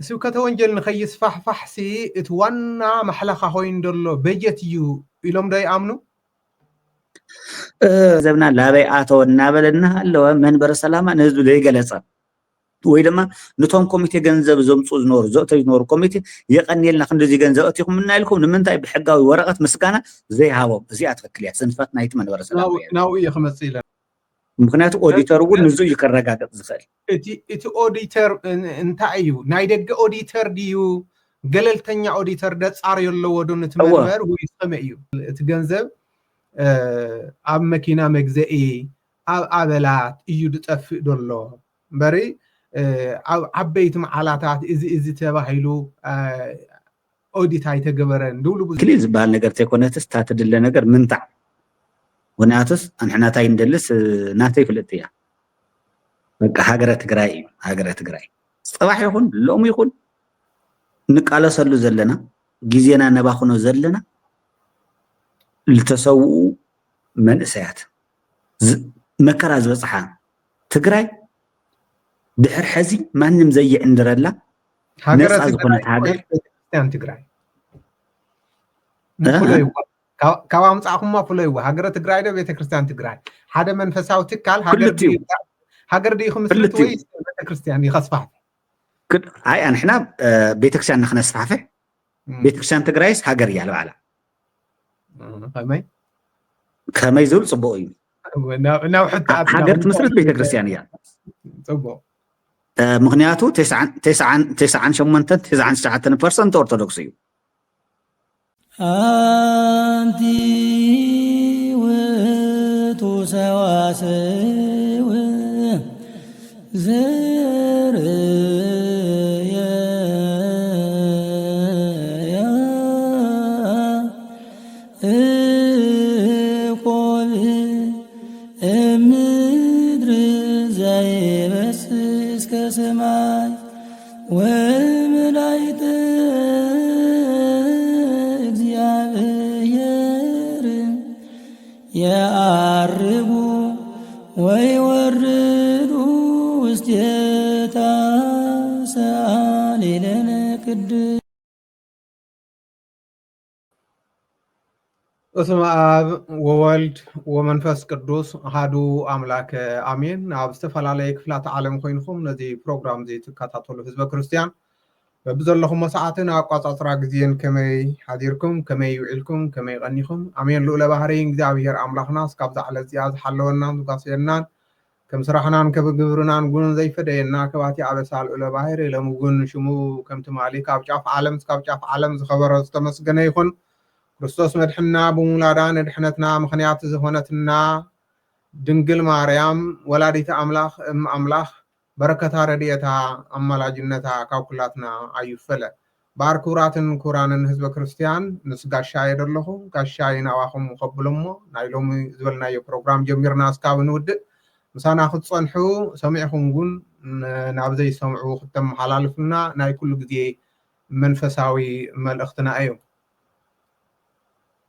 ስብከተ ወንጀል ንኸይስፋሕፋሕ እቲ ዋና ማሕለኻ ኮይኑ ደሎ በጀት እዩ ኢሎም ዶ ይኣምኑ? ዘብና ላበይ ኣተወ እናበለና ኣለወ መንበረ ሰላማ ንህዝቢ ዘይገለጸ ወይ ድማ ነቶም ኮሚቴ ገንዘብ ዘምፁ ዝነበሩ ዘእተዩ ዝነበሩ ኮሚቴ የቀኒልና ክንደዚ ገንዘብ ኣትይኩም እና ኢልኩም ንምንታይ ብሕጋዊ ወረቐት ምስጋና ዘይሃቦም እዚኣ ትክክል እያ ስንፈት ናይቲ መንበረ ሰላማ እያ ናብኡ እየ ክመፅእ ኢለን ምክንያቱ ኦዲተር እውን ንዙ እዩ ከረጋግጥ ዝኽእል እቲ ኦዲተር እንታይ እዩ ናይ ደገ ኦዲተር ድዩ ገለልተኛ ኦዲተር ደፃርዮ ኣለዎ ዶ ነቲ መንበር ወይ ከመይ እዩ እቲ ገንዘብ ኣብ መኪና መግዘኢ ኣብ ኣበላት እዩ ዝጠፍእ ደሎ እምበሪ ኣብ ዓበይቲ መዓላታት እዚ ተባሂሉ ኦዲት ኣይተገበረን ድብሉ ክሊል ዝበሃል ነገር ተይኮነትስ እታ ትድለ ነገር ምንታዕ وناتس أنا تاي ندلس ناتي في الاتيا هاجرة تجراي هاجرة تجراي صباح يكون لوم يكون نقالة سلو زلنا جزينا نباخنو زلنا لتسوء من إسيات مكراز بصحة تجراي دحر حزي ما نمزي عند رلا هاجرة تجراي كوام صاحكم ما فلوي هاجر تجراي ده بيت كريستيان تجراي هذا من فساو تكال هاجر دي خمس لتوي بيت كريستيان يخصفه كل هاي احنا بيت كريستيان نخنا صفافه بيت كريستيان تجرايس هاجر يالو على كماي زول صبوي ناو حتى هاجر تمسرت بيت كريستيان يا صبو مغنياتو 9% أرثوذكسي أنتي وتسواسو زريا قول مدر زي بس كسماي وملايت يعربوا ويوردوا استيتا سالي لنا كد اسم آب وولد ومنفس قدوس هادو أملاك آمين ناب استفال عليك فلات عالم خوينكم نزي بروغرام زي تكاتاتولو حزب كريستيان ببزلكم مساعتنا قاطع غزيان كمي حاضركم كمي يعلكم كمي يغنيكم امين لولا بحرين እግዚአብሔር አምላክና እስካብ ዛዕለ ዚያዝ ሓለወና ዝጋስየናን ከም ስራሕናን ከብግብርናን ጉን ዘይፈደየና ከባቲ አበሳል ኡለ ባህር ለምጉን ሽሙ ከምቲ ማሊክ ኣብ ጫፍ ዓለም እስካብ ጫፍ ዓለም ዝኸበረ ዝተመስገነ ይኹን ክርስቶስ መድሕና ብሙላዳ ንድሕነትና ምክንያት ዝኾነትና ድንግል ማርያም ወላዲተ አምላኽ አምላኽ بركة رديتها أملاجنتها كوكلاتنا أيفلا باركوراتن كورانن حزب كريستيان نس غاشاي دلخو غاشاي نواخم مقبلمو نايلوم زبلنا يو بروجرام جميرنا اسكاو نود مسانا خد صنحو سمعكم غون نابزي سمعو ختم حلالفنا ناي كل غزي منفساوي ملختنا ايو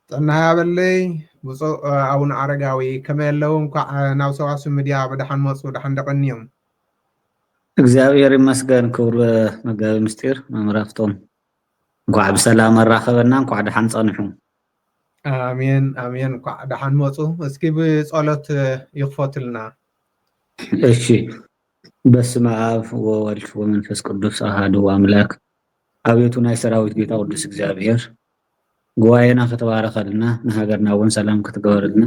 تنا بلي بصو اون عرغاوي كما يلوم ناو سواس ميديا بدحن مصو دحن دقنيم እግዚአብሔር ይመስገን ክብር መጋቢ ምስጢር መምራፍቶም እንኳዕ ብሰላም አራኸበና እንኳዕ ደሓን ጸንሑ አሜን አሜን እንኳዕ ደሓን መጹ እስኪ ብጸሎት ይኽፈትልና እሺ በስመ አብ ወወልድ ወመንፈስ ቅዱስ አሐዱ አምላክ አቤቱ ናይ ሰራዊት ጌታ ቅዱስ እግዚአብሔር ጉባኤና ከተባረኸልና ንሃገርና እውን ሰላም ክትገበረልና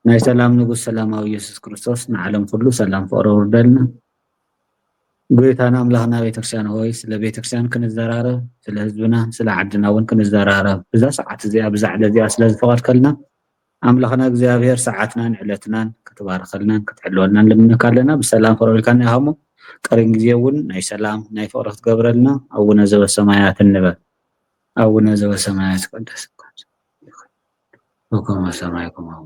ናይ ሰላም ንጉስ ሰላማዊ ኢየሱስ ክርስቶስ ንዓለም ኩሉ ሰላም ፍቅሪ ወርደልና ጎይታና አምላክና ቤተክርስቲያን ሆይ ስለ ቤተክርስቲያን ክንዘራረብ ስለ ህዝብና ስለ ዓድና እውን ክንዘራረብ በዛ ሰዓት እዚኣ ብዛዕለ እዚኣ ስለ ዝፈቀድከልና አምላክና እግዚአብሔር ሰዓትናን ዕለትናን ክትባርከልናን ክትሕልወልናን ልምንካ ኣለና ብሰላም ፈረልካና ይሃሞ ቀሪን ግዜ እውን ናይ ሰላም ናይ ፍቅሪ ክትገብረልና አቡነ ዘበሰማያት እንበል አቡነ ዘበሰማያት ይትቀደስ ወከመ በሰማይ ከማሁ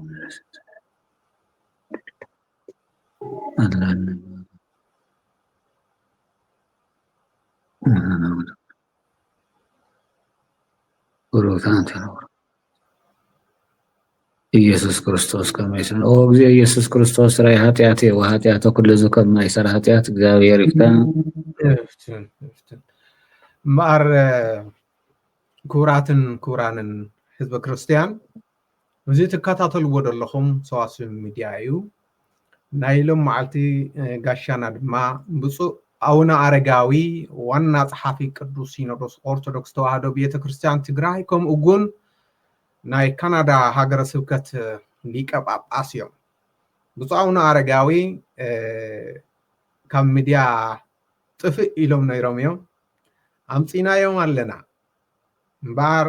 አለን ኢየሱስ ክርስቶስ ከመይሰን ኦ ግዜ ኢየሱስ ክርስቶስ ራይ ኃጢአቴ ወኃጢአተ ኩሉ ዝ ከማይሰራ ኃጢአት እግዚአብሔር ይፍታ። እምበኣር ክቡራትን ክቡራንን ህዝበ ክርስቲያን እዚ ትከታተልዎ ዘለኹም ሰዋስው ሚድያ እዩ። ናይ ሎም መዓልቲ ጋሻና ድማ ብፁእ ኣቡነ ኣረጋዊ ዋና ጸሓፊ ቅዱስ ሲኖዶስ ኦርቶዶክስ ተዋህዶ ቤተክርስቲያን ትግራይ ከምኡ እውን ናይ ካናዳ ሃገረ ስብከት ሊቀ ጳጳስ እዮም። ብፁእ ኣቡነ ኣረጋዊ ካብ ሚድያ ጥፍእ ኢሎም ነይሮም እዮም ኣምፂናዮም ኣለና እምበኣር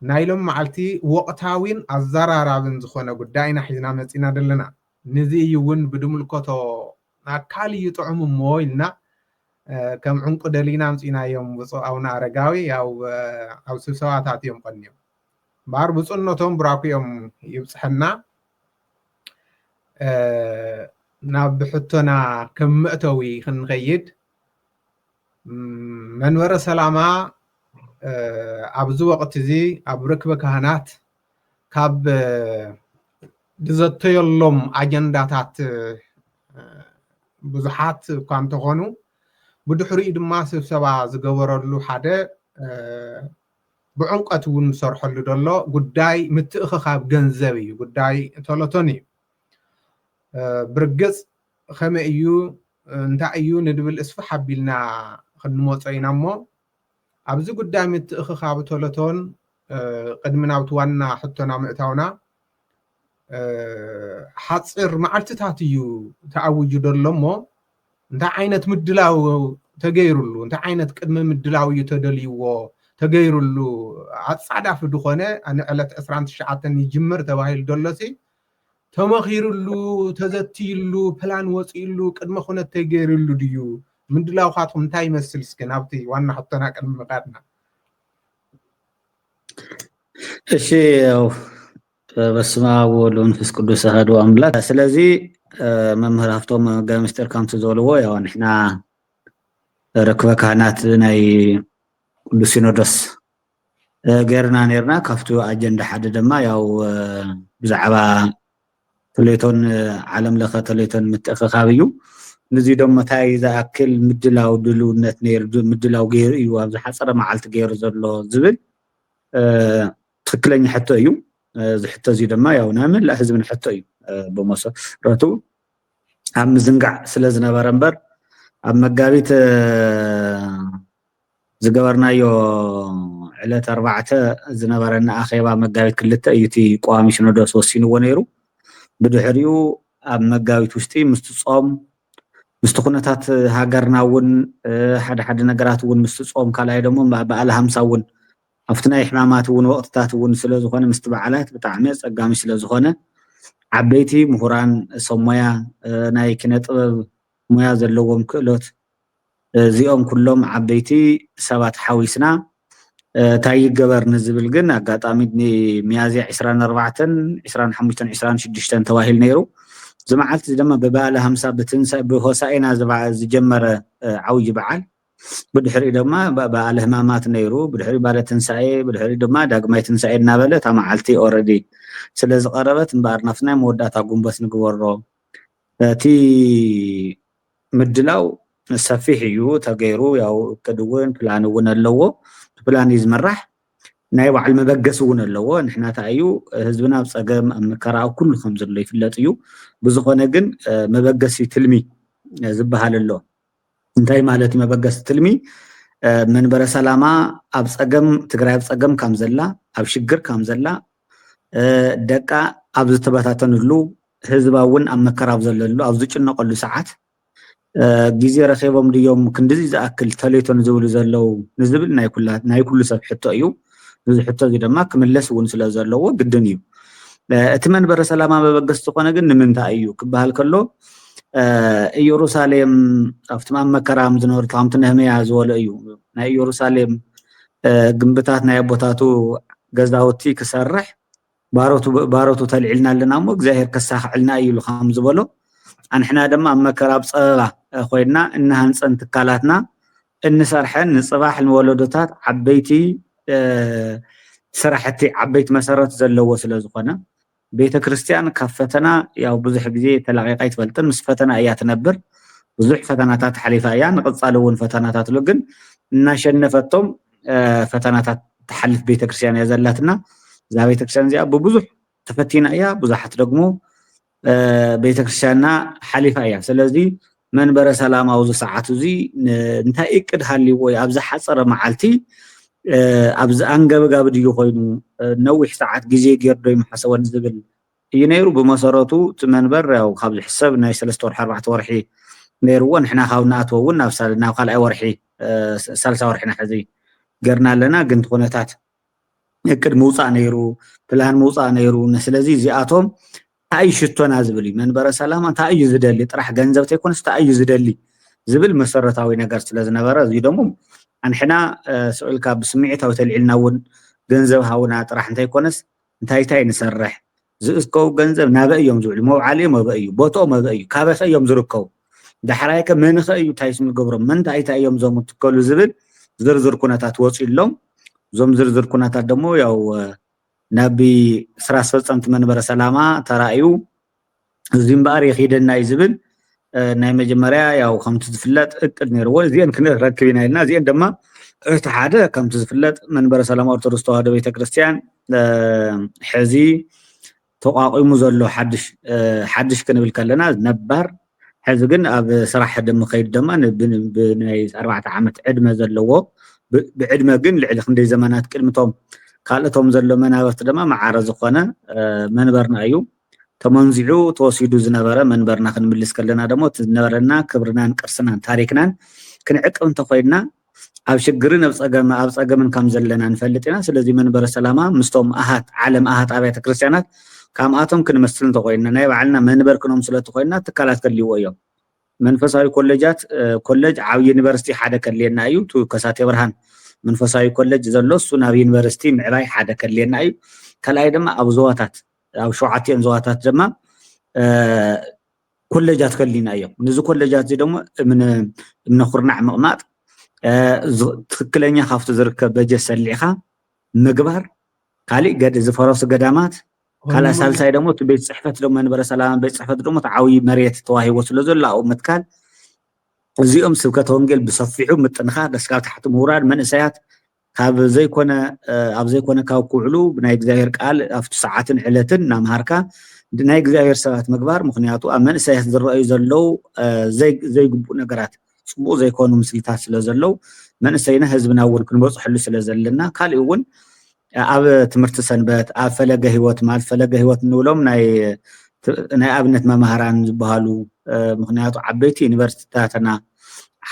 ናይሎም መዓልቲ ወቕታዊን ኣዘራራብን ዝኾነ ጉዳይና ሒዝና መፂና ዘለና ነዚ እዩ እውን ብድምልከቶ ካሊእ ጥዑም እሞ ኢልና ከም ዕንቁ ደሊና ኣምፂናዮም ብፁእ ኣቡነ ኣረጋዊ ያው ኣብ ስብሰባታት እዮም ቀኒዮም እምበኣር ብፁዕነቶም ብራኪኦም ይብፅሐና ናብ ሕቶና ከም መእተዊ ክንኸይድ መንበረ ሰላማ ኣብዚ ወቅት እዚ ኣብ ርክበ ካህናት ካብ ዝዘተየሎም ኣጀንዳታት ብዙሓት እኳ እንተኾኑ ብድሕሪኡ ድማ ስብሰባ ዝገበረሉ ሓደ ብዕምቀት እውን ዝሰርሐሉ ዘሎ ጉዳይ ምትእኽኻብ ገንዘብ እዩ። ጉዳይ ቶሎቶን እዩ። ብርግፅ ከመይ እዩ እንታይ እዩ ንድብል እስፍሕ ኣቢልና ክንመፆ ኢና እሞ ኣብዚ ጉዳይ ምትእኽኻብ ቶሎቶን ቅድሚ ናብቲ ዋና ሕቶና ምእታውና ሓፂር መዓልትታት እዩ ተኣውጁ ዘሎ እሞ እንታይ ዓይነት ምድላው ተገይሩሉ እንታይ ዓይነት ቅድመ ምድላው እዩ ተደልይዎ ተገይሩሉ ኣጻዳፊ ድኾነ ንዕለት 29 ይጅምር ተባሂሉ ደሎሲ ተመኺሩሉ ተዘቲይሉ ፕላን ወፂኡሉ ቅድመ ኩነት ተገይሩሉ ድዩ ምድላውኻትኩም እንታይ ይመስል? እስኪ ናብቲ ዋና ሕቶና ቅድሚ ምቃድና። እሺ በስመ አብ ወወልድ ወመንፈስ ቅዱስ አሐዱ አምላክ። ስለዚ መምህር ሃፍቶም መጋቢ ምስጢር ከምቲ ዝበልዎ ያው ንሕና ርክበ ካህናት ናይ ቅዱስ ሲኖዶስ ገይርና ነርና ካብቲ ኣጀንዳ ሓደ ድማ ያው ብዛዕባ ተለይቶን ዓለም ለኸ ተለይቶን ምትእኽኻብ እዩ። ነዚ ደሞ እንታይ ዝኣክል ምድላው ድልውነት ነይሩ ምድላው ገይሩ እዩ ኣብ ዝሓፀረ መዓልቲ ገይሩ ዘሎ ዝብል ትክክለኛ ሕቶ እዩ። እዚ ሕቶ እዚ ድማ ያው ናይ መላእ ህዝቢ ሕቶ እዩ ብመሰረቱ ኣብ ምዝንጋዕ ስለ ዝነበረ እምበር ኣብ መጋቢት ዝገበርናዮ ዕለት 4 ዝነበረና ኣኼባ መጋቢት 2 እዩ እቲ ቋሚ ሲኖዶስ ወሲንዎ ነይሩ። ብድሕሪኡ ኣብ መጋቢት ውሽጢ ምስቲ ጾም ምስቲ ኩነታት ሃገርና እውን ሓደ ነገራት እውን ምስቲ ጾም ካልኣይ ደሞ በዓል 50 እውን ኣብቲ ናይ ሕማማት እውን ወቅትታት እውን ስለ ዝኾነ ምስቲ በዓላት ብጣዕሚ ፀጋሚ ስለ ዝኾነ ዓበይቲ ምሁራን ሰብ ሞያ ናይ ኪነ ጥበብ ሞያ ዘለዎም ክእሎት እዚኦም ኩሎም ዓበይቲ ሰባት ሓዊስና እንታይ ይገበር ንዝብል ግን ኣጋጣሚ ሚያዝያ 24 25 26 ተባሂሉ ነይሩ። ዝመዓልቲ ድማ በበዓል 50 ብትንሳኤ ብሆሳዕና ዝጀመረ ዓብይ በዓል ብድሕሪ ድማ በዓል ሕማማት ነይሩ። ብድሕሪ በዓል ትንሳኤ ብድሕሪ ድማ ዳግማይ ትንሳኤ እናበለ እታ መዓልቲ ኦልሬዲ ስለ ዝቐረበት እምበኣር ናብቲ ናይ መወዳእታ ጉንበስ ንግበሮ እቲ ምድላው ሰፊሕ እዩ ተገይሩ ያው እቅድ እውን ፕላን እውን ኣለዎ። ፕላን ዝመራሕ ናይ ባዕል መበገስ እውን ኣለዎ። ንሕና እንታይ እዩ ህዝብና ኣብ ፀገም ኣብ መከራ ኣብ ኩሉ ከም ዘሎ ይፍለጥ እዩ። ብዝኾነ ግን መበገሲ ትልሚ ዝበሃል ኣሎ። እንታይ ማለት መበገሲ ትልሚ መንበረ ሰላማ ኣብ ፀገም ትግራይ ኣብ ፀገም ከም ዘላ ኣብ ሽግር ከም ዘላ ደቃ ኣብ ዝተበታተንሉ ህዝባ እውን ኣብ መከራ ኣብ ዘለሉ ኣብ ዝጭነቀሉ ሰዓት ግዜ ረኺቦም ድዮም ክንድዚ ዝኣክል ተለይቶን ዝብሉ ዘለው ንዝብል ናይ ኩሉ ሰብ ሕቶ እዩ። እዚ ሕቶ እዚ ድማ ክምለስ እውን ስለ ዘለዎ ግድን እዩ። እቲ መንበረ ሰላማ መበገስ ዝኾነ ግን ንምንታይ እዩ ክበሃል ከሎ ኢየሩሳሌም ኣብቲ መከራ ዝነበሩ ከምቲ ነህምያ ዝበሎ እዩ ናይ ኢየሩሳሌም ግንብታት ናይ ኣቦታቱ ገዛውቲ ክሰርሕ ባሮቱ ተልዒልና ኣለና እሞ እግዚኣብሔር ከሳኽዕልና እዩ ኢሉ ከም ዝበሎ ኣንሕና ድማ ኣብ መከራ ኣብ ፀበባ ኮይና እናሃንፀን ትካላትና እንሰርሐን ንፅባሕ ንወለዶታት ዓበይቲ ስራሕቲ ዓበይቲ መሰረት ዘለዎ ስለ ዝኾነ ቤተ ክርስቲያን ካብ ፈተና ያው ብዙሕ ግዜ ተላቂቃ ይትፈልጥን ምስ ፈተና እያ ትነብር ብዙሕ ፈተናታት ሓሊፋ እያ ንቅፃል እውን ፈተናታት ኣሎ ግን እናሸነፈቶም ፈተናታት ተሓልፍ ቤተ ክርስቲያን እያ ዘላትና እዛ ቤተ ክርስቲያን እዚኣ ብብዙሕ ተፈቲና እያ ብዙሓት ደግሞ ቤተ ክርስቲያንና ሓሊፋ እያ ስለዚ መንበረ ሰላም ኣብዚ ሰዓት እዚ እንታይ እቅድ ሃልይዎ ኣብዚ ሓፀረ መዓልቲ ኣብዚ አንገብጋብ ድዩ ኮይኑ ነዊሕ ሰዓት ግዜ ገይርዶ ይመሓሰወን ዝብል እዩ ነይሩ ብመሰረቱ እቲ መንበር ያው ካብ ዝሕሰብ ናይ 3 ወርሒ 4 ወርሒ ነይርዎ ንሕና ካብ ንኣትዎ እውን ናብ ካልኣይ ወርሒ ሳልሳይ ወርሒና ሕዚ ገርና ኣለና ግን ኩነታት እቅድ ምውፃእ ነይሩ ፕላን ምውፃእ ነይሩ ስለዚ እዚኣቶም እንታይ ሽቶና ዝብል መንበረ ሰላም እንታይ እዩ ዝደሊ ጥራሕ ገንዘብ ተይኮነስ እንታይ እዩ ዝደሊ ዝብል መሰረታዊ ነገር ስለ ዝነበረ እዚ ደሞ አንሕና ስኡልካ ብስምዒታዊ ተልዒልና እውን ገንዘብ ሃውና ጥራሕ እንተይኮነስ እንታይ ንሰርሕ ዝእስከው ገንዘብ ናበ እዮም ዝውዕሉ መውዓሊ መበ እዩ ቦትኦ መበ እዩ ካበኸ እዮም ዝርከቡ ዳሕራይከ መንኸ እዩ እንታይ ስም ገብሮም መንታይ እዮም ዞም ትከሉ ዝብል ዝርዝር ኩነታት ወፂሎም ዞም ዝርዝር ኩነታት ደሞ ያው ናቢ ስራ አስፈጻምቲ መንበረ ሰላማ ተራእዩ እዚ እምበር ይኺደና ይዝብል ናይ መጀመርያ ያው ከምቲ ዝፍለጥ እቅድ ነይርዎ እዚአን ክንረክብ ኢና ኢልና እዚአን ድማ እቲ ሓደ ከምቲ ዝፍለጥ መንበረ ሰላማ ኦርቶዶክስ ተዋህዶ ቤተክርስትያን ሕዚ ተቋቂሙ ዘሎ ሓድሽ ክንብል ከለና ነባር ሕዚ ግን ኣብ ስራሕ ደም ከይድ ድማ ብናይ 4 ዓመት ዕድመ ዘለዎ ብዕድመ ግን ልዕሊ ክንደይ ዘመናት ቅድምቶም ካልእቶም ዘሎ መናበርት ድማ ማዓረ ዝኾነ መንበርና እዩ ተመንዚዑ ተወሲዱ ዝነበረ መንበርና ክንምልስ ከለና ደግሞ ዝነበረና ክብርናን ቅርስናን ታሪክናን ክንዕቅብ እንተኮይድና ኣብ ሽግርን ኣብ ፀገምን ከም ዘለና ንፈልጥ ኢና ስለዚ መንበረ ሰላማ ምስቶም ኣሃት ዓለም ኣሃት ኣብያተ ክርስቲያናት ከምኣቶም ክንመስል እንተኮይድና ናይ ባዕልና መንበር ክኖም ስለተኮይድና ትካላት ከልይዎ እዮም መንፈሳዊ ኮሌጃት ኮሌጅ ዓብ ዩኒቨርሲቲ ሓደ ከልየና እዩ ከሳቴ ብርሃን መንፈሳዊ ኮሌጅ ዘሎ እሱ ናብ ዩኒቨርሲቲ ምዕባይ ሓደ ከልየና እዩ ካልኣይ ድማ ኣብ ዞዋታት ኣብ ሸውዓተን ዞዋታት ድማ ኮሌጃት ከሊና እዮም ንዚ ኮሌጃት እዚ ደግሞ እምነ ኩርናዕ ምቕማጥ ትክክለኛ ካብቲ ዝርከብ በጀት ሰሊዕኻ ምግባር ካሊእ ዝፈረሱ ገዳማት ካልእ ሳልሳይ ደግሞ እቲ ቤት ፅሕፈት ደግሞ መንበረ ሰላም ቤት ፅሕፈት ደግሞ ዓብይ መሬት ተዋሂቦ ስለ ዘሎ ኣብኡ ምትካል እዚኦም ስብከተ ወንጌል ብሰፊሑ ምጥንኻር ደስካብ ታሕቲ ምውራድ መንእሰያት ካብ ዘይኮነ ካብ ክውዕሉ ብናይ እግዚኣብሔር ቃል ኣብቲ ሰዓትን ዕለትን ናምሃርካ ናይ እግዚኣብሔር ሰባት ምግባር ምክንያቱ ኣብ መንእሰያት ዝረአዩ ዘለው ዘይግቡእ ነገራት ፅቡቅ ዘይኮኑ ምስልታት ስለ ዘለው መንእሰይና ህዝብና እውን ክንበፅሐሉ ስለ ዘለና ካሊእ እውን ኣብ ትምህርቲ ሰንበት ኣብ ፈለገ ህይወት ማለት ፈለገ ህይወት ንብሎም ናይ ኣብነት መምሃራን ዝበሃሉ ምክንያቱ ዓበይቲ ዩኒቨርሲቲታትና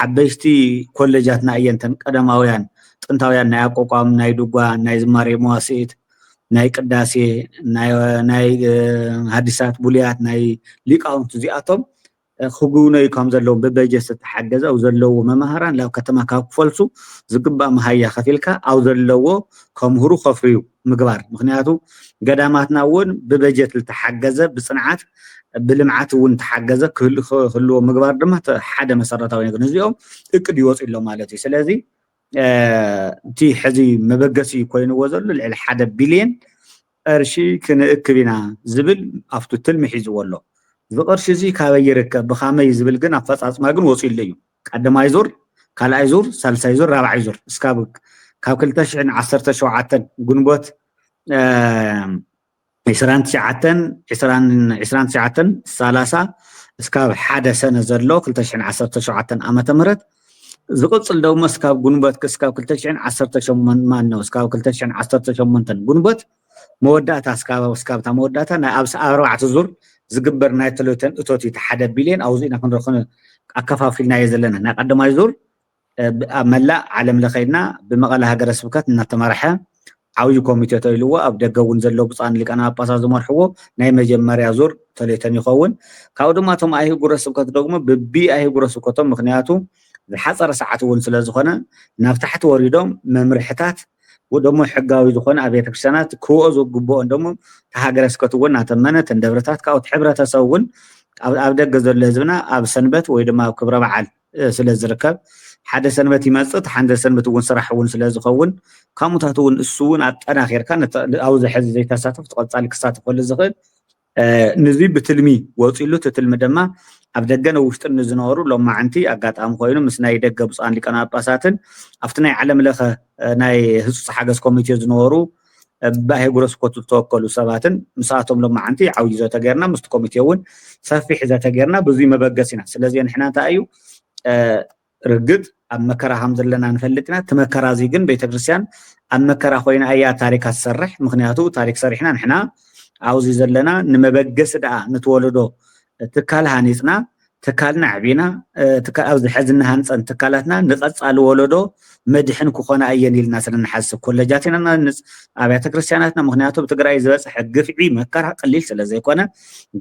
ዓበይቲ ኮሌጃትና እየንተን ቀደማውያን ጥንታውያን ናይ ኣቋቋም ናይ ድጓ ናይ ዝማሬ መዋስኢት ናይ ቅዳሴ ናይ ሐዲሳት ቡልያት ናይ ሊቃውንት እዚኣቶም ክጉብነዩ ከም ዘለዎም ብበጀት ዝተሓገዘ ኣብ ዘለዎ መምሃራን ናብ ከተማ ካብ ክፈልሱ ዝግባእ መሃያ ከፊልካ ኣብ ዘለዎ ከምሁሩ ከፍርዩ ምግባር ምክንያቱ ገዳማትና እውን ብበጀት ዝተሓገዘ ብፅንዓት ብልምዓት እውን ተሓገዘ ክህልዎ ምግባር ድማ ሓደ መሰረታዊ ነገር እዚኦም እቅድ ይወፅሎም ማለት እዩ ስለዚ እቲ ሕዚ መበገሲ ኮይንዎ ዘሎ ልዕሊ 1 ቢልዮን ቅርሺ ክንእክብ ኢና ዝብል ኣብቱ ትልሚ ሒዝዎ ኣሎ ዝቅርሺ እዚ ካበይ ይርከብ ብኸመይ ዝብል ግን ኣፈፃፅማ ግን ወፂሉ እዩ ቀዳማይ ዙር ካልኣይ ዙር ሳልሳይ ዙር ራብዓይ ዙር እስካብ 2017 ግንቦት 29 እስካብ ሓደ ሰነ ዘሎ 2017 ዓመተ ምህረት ዝቅፅል ደግሞ እስካብ ግንቦት እስካብ 2018 ማነው እስካብ 2018 ግንቦት መወዳእታ እስካብ ታ መወዳእታ ናይ ኣብ 4 ዙር ዝግበር ናይ ተለተን እቶት እቲ 1 ቢልዮን ኣብኡ ኢና ክንረክብ ኣከፋፊልና ዘለና ናይ ቀዳማይ ዙር ኣብ መላእ ዓለም ለኸይድና ብመቐለ ሃገረ ስብከት እናተመርሐ ዓብይ ኮሚቴ ተይልዎ ኣብ ደገ እውን ዘሎ ብፃን ሊቃነ ጳጳሳት ዝመርሕዎ ናይ መጀመርያ ዙር ተለተን ይኸውን ካብኡ ድማ እቶም ኣህጉረ ስብከት ደግሞ ብቢ ኣህጉረ ስብከቶም ምክንያቱ ዝሓፀረ ሰዓት እውን ስለ ዝኾነ ናብ ታሕቲ ወሪዶም መምርሕታት ወደሞ ሕጋዊ ዝኾነ ኣብያተ ክርስቲያናት ክውእዙ ግብኦን ደግሞ ሃገረ ስብከት እውን እናተመነ ተንደብረታት ካብኡ ሕብረተሰብ እውን ኣብ ደገ ዘሎ ህዝብና ኣብ ሰንበት ወይ ድማ ኣብ ክብረ በዓል ስለ ዝርከብ حدا سنبت يمصت حدا سنبت ون سرح ون سلا زخون كاموتاتون السون أطناخير كان أو زي حز زي تساتف تقصالي كساتف ولا زغل نزي بتلمي وصيلو تتلم دما أبدجنا وشتن نزنورو لما عنتي أقعد أم خوينو مس ناي دق بس أنا كنا باساتن أفتناي علم لخ ناي هسوس حاجة كوميتي زنورو باهي غرس كوتو توكلو سباتن مساتهم لما عنتي عاوزة تجرنا مست كوميتيون سافي حذا تجرنا بزي ما بقسنا سلازي نحنا تأيو رجد أما كرا حمد لنا نفلتنا تمكرا زيجن بيت كريستيان أما كرا خوينا أي تاريخ السرح مخنياتو تاريخ صريحنا نحنا عاوزي زلنا نمبقس دا نتولدو تكالها نيسنا تكالنا عبينا عاوزي حزنها نسان تكالتنا نقص الولدو مدحن كوخونا أيان لنا سنن نحسب كل جاتنا نس أبيات كريستياناتنا مخنياتو بتقرأي زبس حق فعي مكرها قليل سلازي يكونا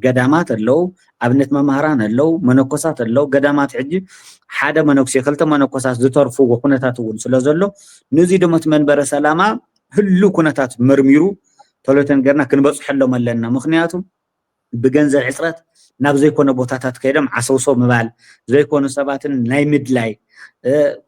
قدامات اللو أبنت ممهران اللو منوكسات اللو قدامات عجي حدا منوكسي خلطة منوكسات زترفو وكونتاتو سلازلو نزيد متمنبر سلاما هلو كونتات مرميرو ثلاثين قرنا كنبص حلو ملنا مخنياتو بجنزة عسرات ناب زي كونه بوتاتات كيدم عصوصو مبال زي كونه سباتن ناي مدلاي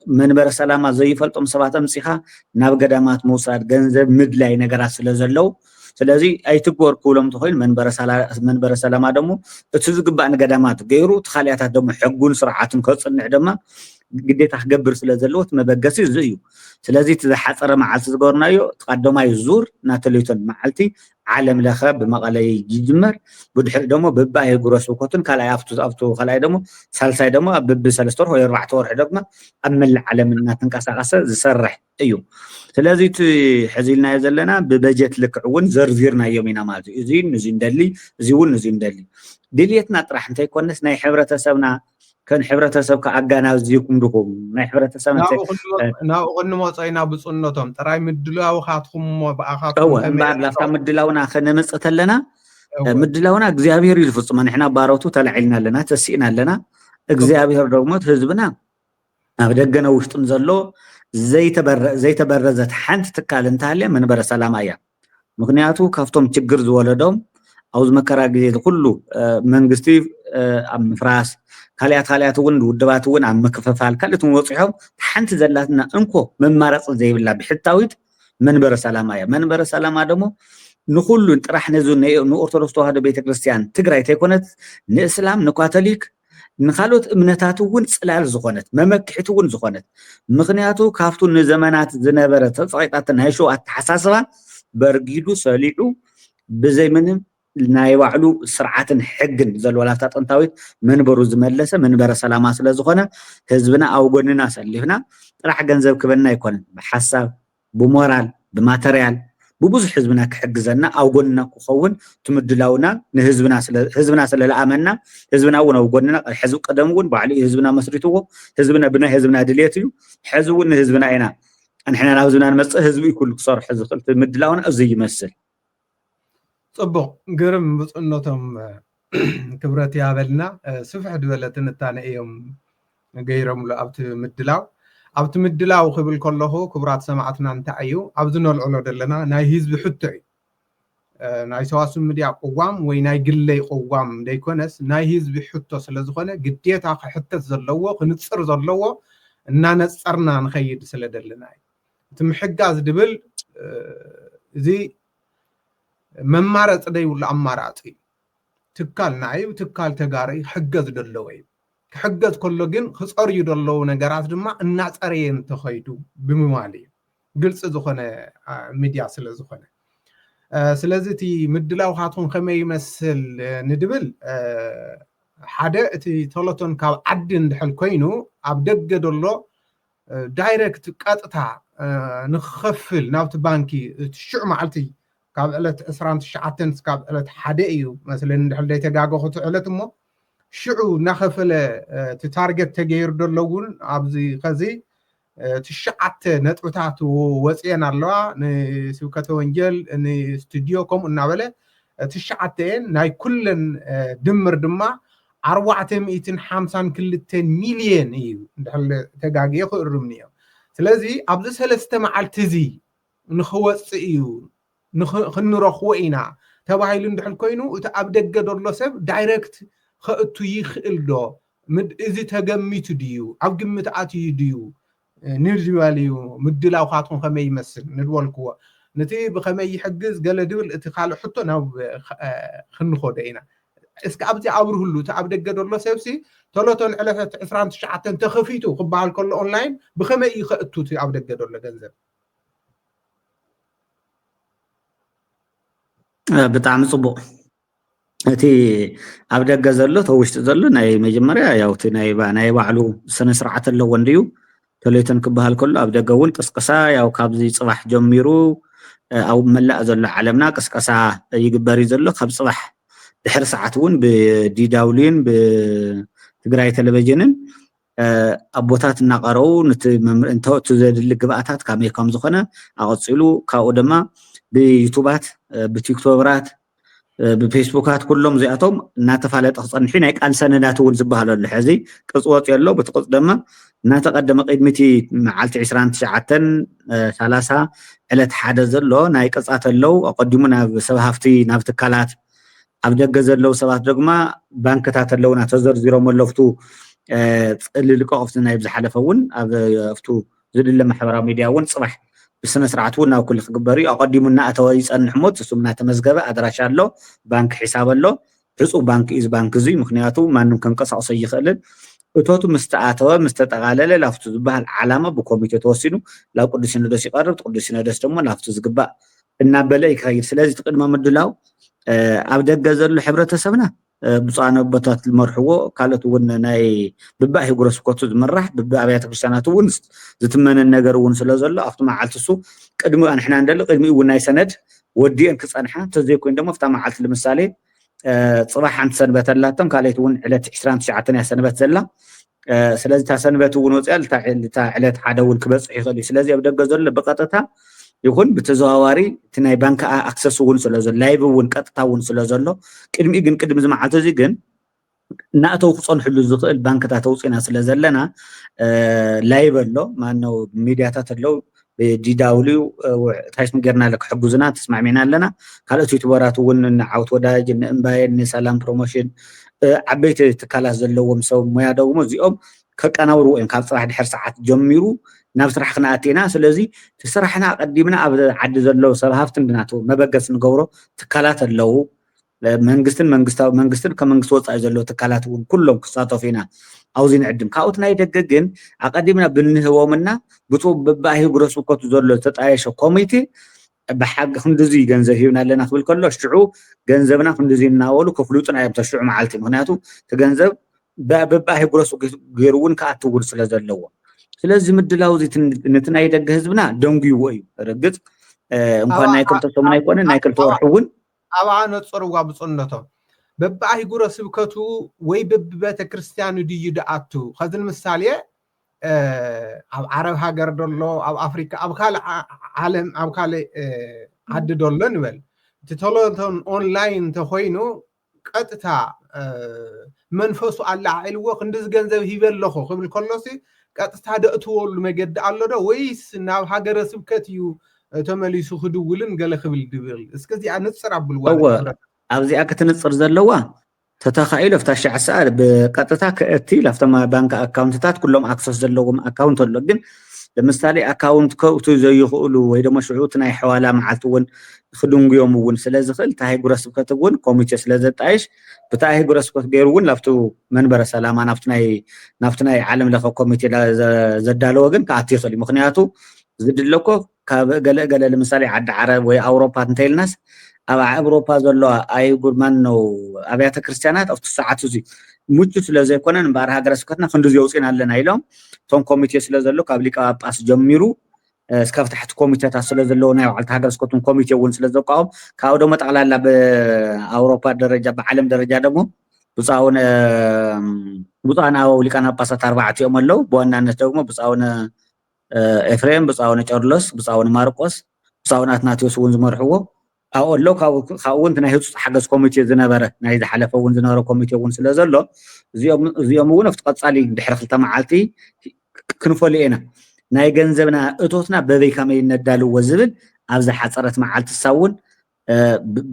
منبر سلامة زي فلطم سباتم سيخا ناب قدامات موساد جنزة مدلاي نقرات سلازلو سلازي أي تقور كولم تخيل منبر سلامة دمو تتزق بأن قدامات غيرو تخالياتات دمو حقون سرعاتن كتصنع دمو قديت أخبر سلازلوت ما بقسي زيو سلازي تحصر مع الزغورنايو تقدماي الزور ناتليتون معلتي عالم لخا بمقالي جمر بدحر دمو بباي غروس وكوتن كلا افتو خلاي دمو سالساي دمو بب سلستور هو 4 ور دمو امل العالم النا تنقسقس زسرح ايو سلازي حزيلنا يزلنا ببجت لكعون زرزيرنا يومينا مالتي زين نزين دلي زيون نزين دلي دليتنا طرح انت يكونس ناي حبرتسبنا كان حبرتسب كعجانا زيكم دكم ما حبرتسب نا أغنى موصينا بصنتهم تراي مدلاو خاتكم بأخاتكم هو بعد لفتا مدلاونا خلنا مسقت لنا مدلاونا እግዚአብሔር ይልፍጽም احنا باروتو ተልዕልና ለና ተሲእና ለና እግዚአብሔር ደግሞ ህዝብና ኣብ ደገና ውሽጥን ዘሎ ዘይተበረዘት ሓንቲ ትካል እንታለ መንበረ ሰላም እያ ምክንያቱ ካፍቶም ችግር ዝወለዶም አውዝ መከራ ጊዜ ሁሉ መንግስቲ ኣብ ምፍራስ ካልያት ውን ውድባት ውን ኣብ መከፈፋል ካልት ወጽሖም ሓንቲ ዘላትና እንኮ መማረጽ ዘይብላ ብሕታዊት መንበረ ሰላም እያ መንበረ ሰላም ደግሞ ንኩሉ ጥራሕ ነዙ ንኦርቶዶክስ ተዋህዶ ቤተክርስቲያን ትግራይ ተይኮነት ንእስላም ንካቶሊክ ንኻልኦት እምነታት ውን ጽላል ዝኾነት መመክሕቲ ውን ዝኾነት ምክንያቱ ካፍቱ ንዘመናት ዝነበረ ተጻይጣት ናይ ሸው ኣተሓሳስባ በርጊዱ ሰሊዑ ብዘይ ምንም ናይ ባዕሉ ስርዓትን ሕግን ዘልወላታ ጥንታዊት መንበሩ ዝመለሰ መንበረ ሰላማ ስለ ዝኾነ ህዝብና ኣብ ጎንና ሰሊፍና ጥራሕ ገንዘብ ክበና ይኮነን ብሓሳብ ብሞራል ብማተርያል ببوز حزبنا كحجزنا أو قلنا كخون تمدلاونا نهزبنا سلا لأمنا حزبنا ونا وقلنا حزب قدمون بعلي حزبنا مسرتوه حزبنا بنا حزبنا دليتيو حزبون حزبنا أنا حنا ناوزنا نمس حزبي كل صار حزب قلت مدلاونا أو زي يمثل صبو قرم بس إنه تم كبرت يابلنا سفح دولتنا الثانية يوم غيرهم لأبت مدلاو أبت مدلاو قبل كله كبرات سمعتنا نتعيو أبزنا العلو دلنا ناي هزب حتى ناي سواسو مديا قوام ويناي قلي قوام ديكونس ناي هزب حتى سلازخونه قديتا حتى زلوه ونتصر زلوه إننا نتصرنا نخيد سلدلنا تمحقاز دبل زي ممارات دي ولا أماراتي تكال ناي وتكال تقاري حقاز دلوه كحجز كله جن خسر يدلو نجارات دم الناس أرين تخيدو بموالي قلت زخنة ميديا سلزخنة سلزتي مدلاو خاطون خمي مثل ندبل حدا تي ثلاثون كاب عدن دحل كوينو عبدك دلو دايركت قطعة نخفل نابت بانكي تشع معلتي كاب قلت أسران تشعتن كاب قلت حدا إيو مثلا دحل ديتا جاجو خط قلت مو شعو نخفله تتارجت تغير دلون ابزي خزي تشعت نطوتات وصينا الله نسوكته وانجل ان استوديوكم انابله تشعتين ناي كلن دمر دما 450 مليون ايو دحل تغاغي يخرمنيو سلازي ابز سلسته معلتزي نخوص ايو نخنرخوينا تبايل ندحل كوينو ابدغ دلو سب دايركت خأتو يخيل دو إذا تجميت ديو أو جمت عتي ديو نرجواليو مدلاو خاطهم خمي يمثل ندولكوا نتي بخمي يحجز قال دول اتخال حطوا ناو خنخو دينا اسك أبتي عبره له تعبد الجدول الله سيفسي ثلاثون علفت إفران تشعتن تخفيتو خبال كل أونلاين بخمي يخطو تعبد الجدول لجنزب بتعمل صبو أتي عبد الجزل له توشت زلوا ناي مجمرة يا وتي ناي بعلو سنة سرعة اللي ونديو ثلاثون كبها الكل عبد الجون قسقسا يا وكابزي صباح جميرو أو ملأ زل علمنا قسقسا يجبري زلوا خب صباح دحر ساعتون بدي داولين بتقرأي تلفزيون أبوتات النقرو انتو تزيد الجباتات كامي كام زخنة أغسلو كاودما بيوتيوبات بتيكتوكات بفيسبوكات كلهم زياتهم ناتفالت أصنحين هيك أنسانات ونزبها له الحزي قصوات يلو بتقدم ناتقدم قيمتي معلت 20 ساعتن 3 علت حدث له ناي قصات له أقدمنا بسبهافتي نافتكالات عبد الجزل سبات دغما بانكታት ኣለውና ተዘርዚሮም ኣለፍቱ ልልቀፍትና ይብዝ ሓለፈውን ኣብ ኣፍቱ ዝድለ ማሕበራዊ ሚድያ እውን ጽባሕ ብስነ ስርዓት እውን ኣብ ኩሉ ክግበሪ ኣቀዲሙና ኣተወይ ጸንሕ ሞት እሱምና ተመዝገበ ኣድራሻ ኣሎ ባንክ ሒሳብ ኣሎ ዕጹብ ባንክ ኢዝ ባንክ እዚ ምክንያቱ ማንም ከንቀሳቅሶ ይኽእልን እቶቱ ምስተኣተወ ምስተጠቃለለ ላፍቱ ዝበሃል ዓላማ ብኮሚቴ ተወሲኑ ላብ ቅዱስ ሲኖዶስ ይቀርብ ቅዱስ ሲኖዶስ ደግሞ ላፍቱ ዝግባእ እናበለ ይካይድ ስለዚ ትቅድመ ምድላው ኣብ ደገ ዘሎ ሕብረተሰብና ብፃነ ቦታት ዝመርሕዎ ካልኦት እውን ናይ ብባህ ይጉረስ ኮቱ ዝመራሕ ብባህ ኣብያተ ክርስቲያናት እውን ዝትመነ ነገር እውን ስለ ዘሎ ኣብቲ መዓልቲ እሱ ቅድሚ ኣንሕና እንደለ ቅድሚ እውን ናይ ሰነድ ወዲአን ክፀንሓ ተዘይኮይን ደሞ ፍታ መዓልቲ ለምሳሌ ጽባሕ ሓንቲ ሰንበት ኣላቶም ካልኦት እውን ዕለት 29 ያ ሰንበት ዘላ ስለዚ ታ ሰንበት እውን ወፅያል ታ ዕለት ሓደ እውን ክበፅሕ ይኽእል ስለዚ ኣብ ደገ ዘሎ በቀጥታ يكون بتزاوري تناي بنك أكسس ون سلازل لايف ون كتتا ون سلازل كلمة جن كلمة زي ما عتزي جن نأتو خصون حلو زق البنك تاتوسينا سلازل لنا لايف له ما إنه ميديا تاتلو دي داوليو تايش مقرنا لك حجوزنا تسمع منا لنا قالوا تويتورات ون نعوت وداج نباين نسلام بروموشن عبيت تكالاز زلوا مسو ما يداوم زيهم كأنا وروين كان صراحة دحر ساعات جميرو نفس رح خناتينا سلازي تسرحنا قديمنا عد زلوا سبهافتن بناتو ما بقص نجورو تكالات اللو منجستن كمنجست وصع زلوا تكالات كلهم قصاتو فينا عاوزين عدم كاوتنا يدققن قديمنا بنهو منا بتو بباهي جروس وكوت زلوا تتعايش كوميتي بحق خندزي جنزهينا لنا تقول كله شعو جنزبنا خندزي ناولو كفلوتنا يبتشعو معالتي مهناتو تجنزب بباهي جروس وغيرون كاتوغل سلازلوا ስለዚህ ምድላው እዚ ነትናይ ደገ ህዝብና ደንጉ ይወዩ ረግጥ እንኳን ናይክል ተሰሙና ይቆነ ናይክል ተወርሑውን አባ ነጽርዋ ብጽነቶም በባይ ጉረ ስብከቱ ወይ በቤተ ክርስቲያኑ ድዩ ደአቱ ከዝል ምሳሌ ኣብ ዓረብ ሃገር ደሎ ኣብ አፍሪካ ኣብ ካል ዓለም ኣብ ካል ዓዲ ደሎ ንበል ተተሎቶን ኦንላይን ተኾይኑ ቀጥታ መንፈሱ አላዕልዎ ክንድዝ ገንዘብ ሂበለኹ ክብል ከሎሲ ቀጥታ ደእትወሉ መገድ ኣሎ ዶ ወይስ ናብ ሃገረ ስብከት እዩ ተመሊሱ ክድውልን ገለ ክብል ድብል እስከዚ አንጽር አብልዋ ኣብዚ አከተንጽር ዘለዋ ተተኻኢሉ ፍታሽ ዓሳር በቀጥታ ከእቲ ለፍተማ ባንክ አካውንትታት ኩሎም አክሰስ ዘለዎም አካውንት ኣሎ ግን ለምሳሌ አካውንት ከውቱ ዘይኽእሉ ወይ ደሞ ሽዑት ናይ ሕዋላ መዓልትውን ክድንጉዮም እውን ስለዝኽእል ታይ ጉረስ ስብከትውን ኮሚቴ ስለዘጣይሽ ብታይ ጉረስ ስብከት ገይሩውን ላፍቱ መንበረ ሰላማ ናፍትናይ ዓለም ለኸ ኮሚቴ ዘዳለወ ግን ከኣቲ ይኽእል ምክንያቱ ዝድለኮ ካብ ገለ ለምሳሌ ዓዲ ዓረብ ወይ አውሮፓ እንተይልናስ ኣብ አውሮፓ ዘሎ ኣይጉር ማን ነው ኣብያተ ክርስቲያናት ኣብቲ ሰዓት እዚ ሙጭ ስለዘይኮነን ባር ሃገረ ስብከትና ክንድዚ የውፅና ኣለና ኢሎም ቶም ኮሚቴ ስለዘሎ ካብ ሊቀ ጳጳስ ጀሚሩ እስካብ ታሕቲ ኮሚቴታት ስለዘለዎ ናይ ባዕልቲ ሃገረ ስብከቱን ኮሚቴ እውን ስለዘቋቁም ካብ ደሞ ጠቅላላ በአውሮፓ ደረጃ በዓለም ደረጃ ደግሞ ብፃውን ሊቃነ ጳጳሳት 4 እዮም ኣለው በዋናነት ደግሞ ብፃውን ኤፍሬም ብፃውን ጨርሎስ ብፃውን ማርቆስ ብፃውን አትናቴዎስ እውን ዝመርሕዎ ኣሎ ካብውን ናይ ህፁፅ ሓገዝ ኮሚቴ ዝነበረ ናይ ዝሓለፈ እውን ዝነበረ ኮሚቴ እውን ስለዘሎ እዚኦም እውን ኣብቲ ቀፃሊ ድሕሪ 2 መዓልቲ ክንፈልዩ ኢና ናይ ገንዘብና እቶትና በበይ ከመይ ነዳልዎ ዝብል ኣብዛ ሓፀረት መዓልቲ ሳውን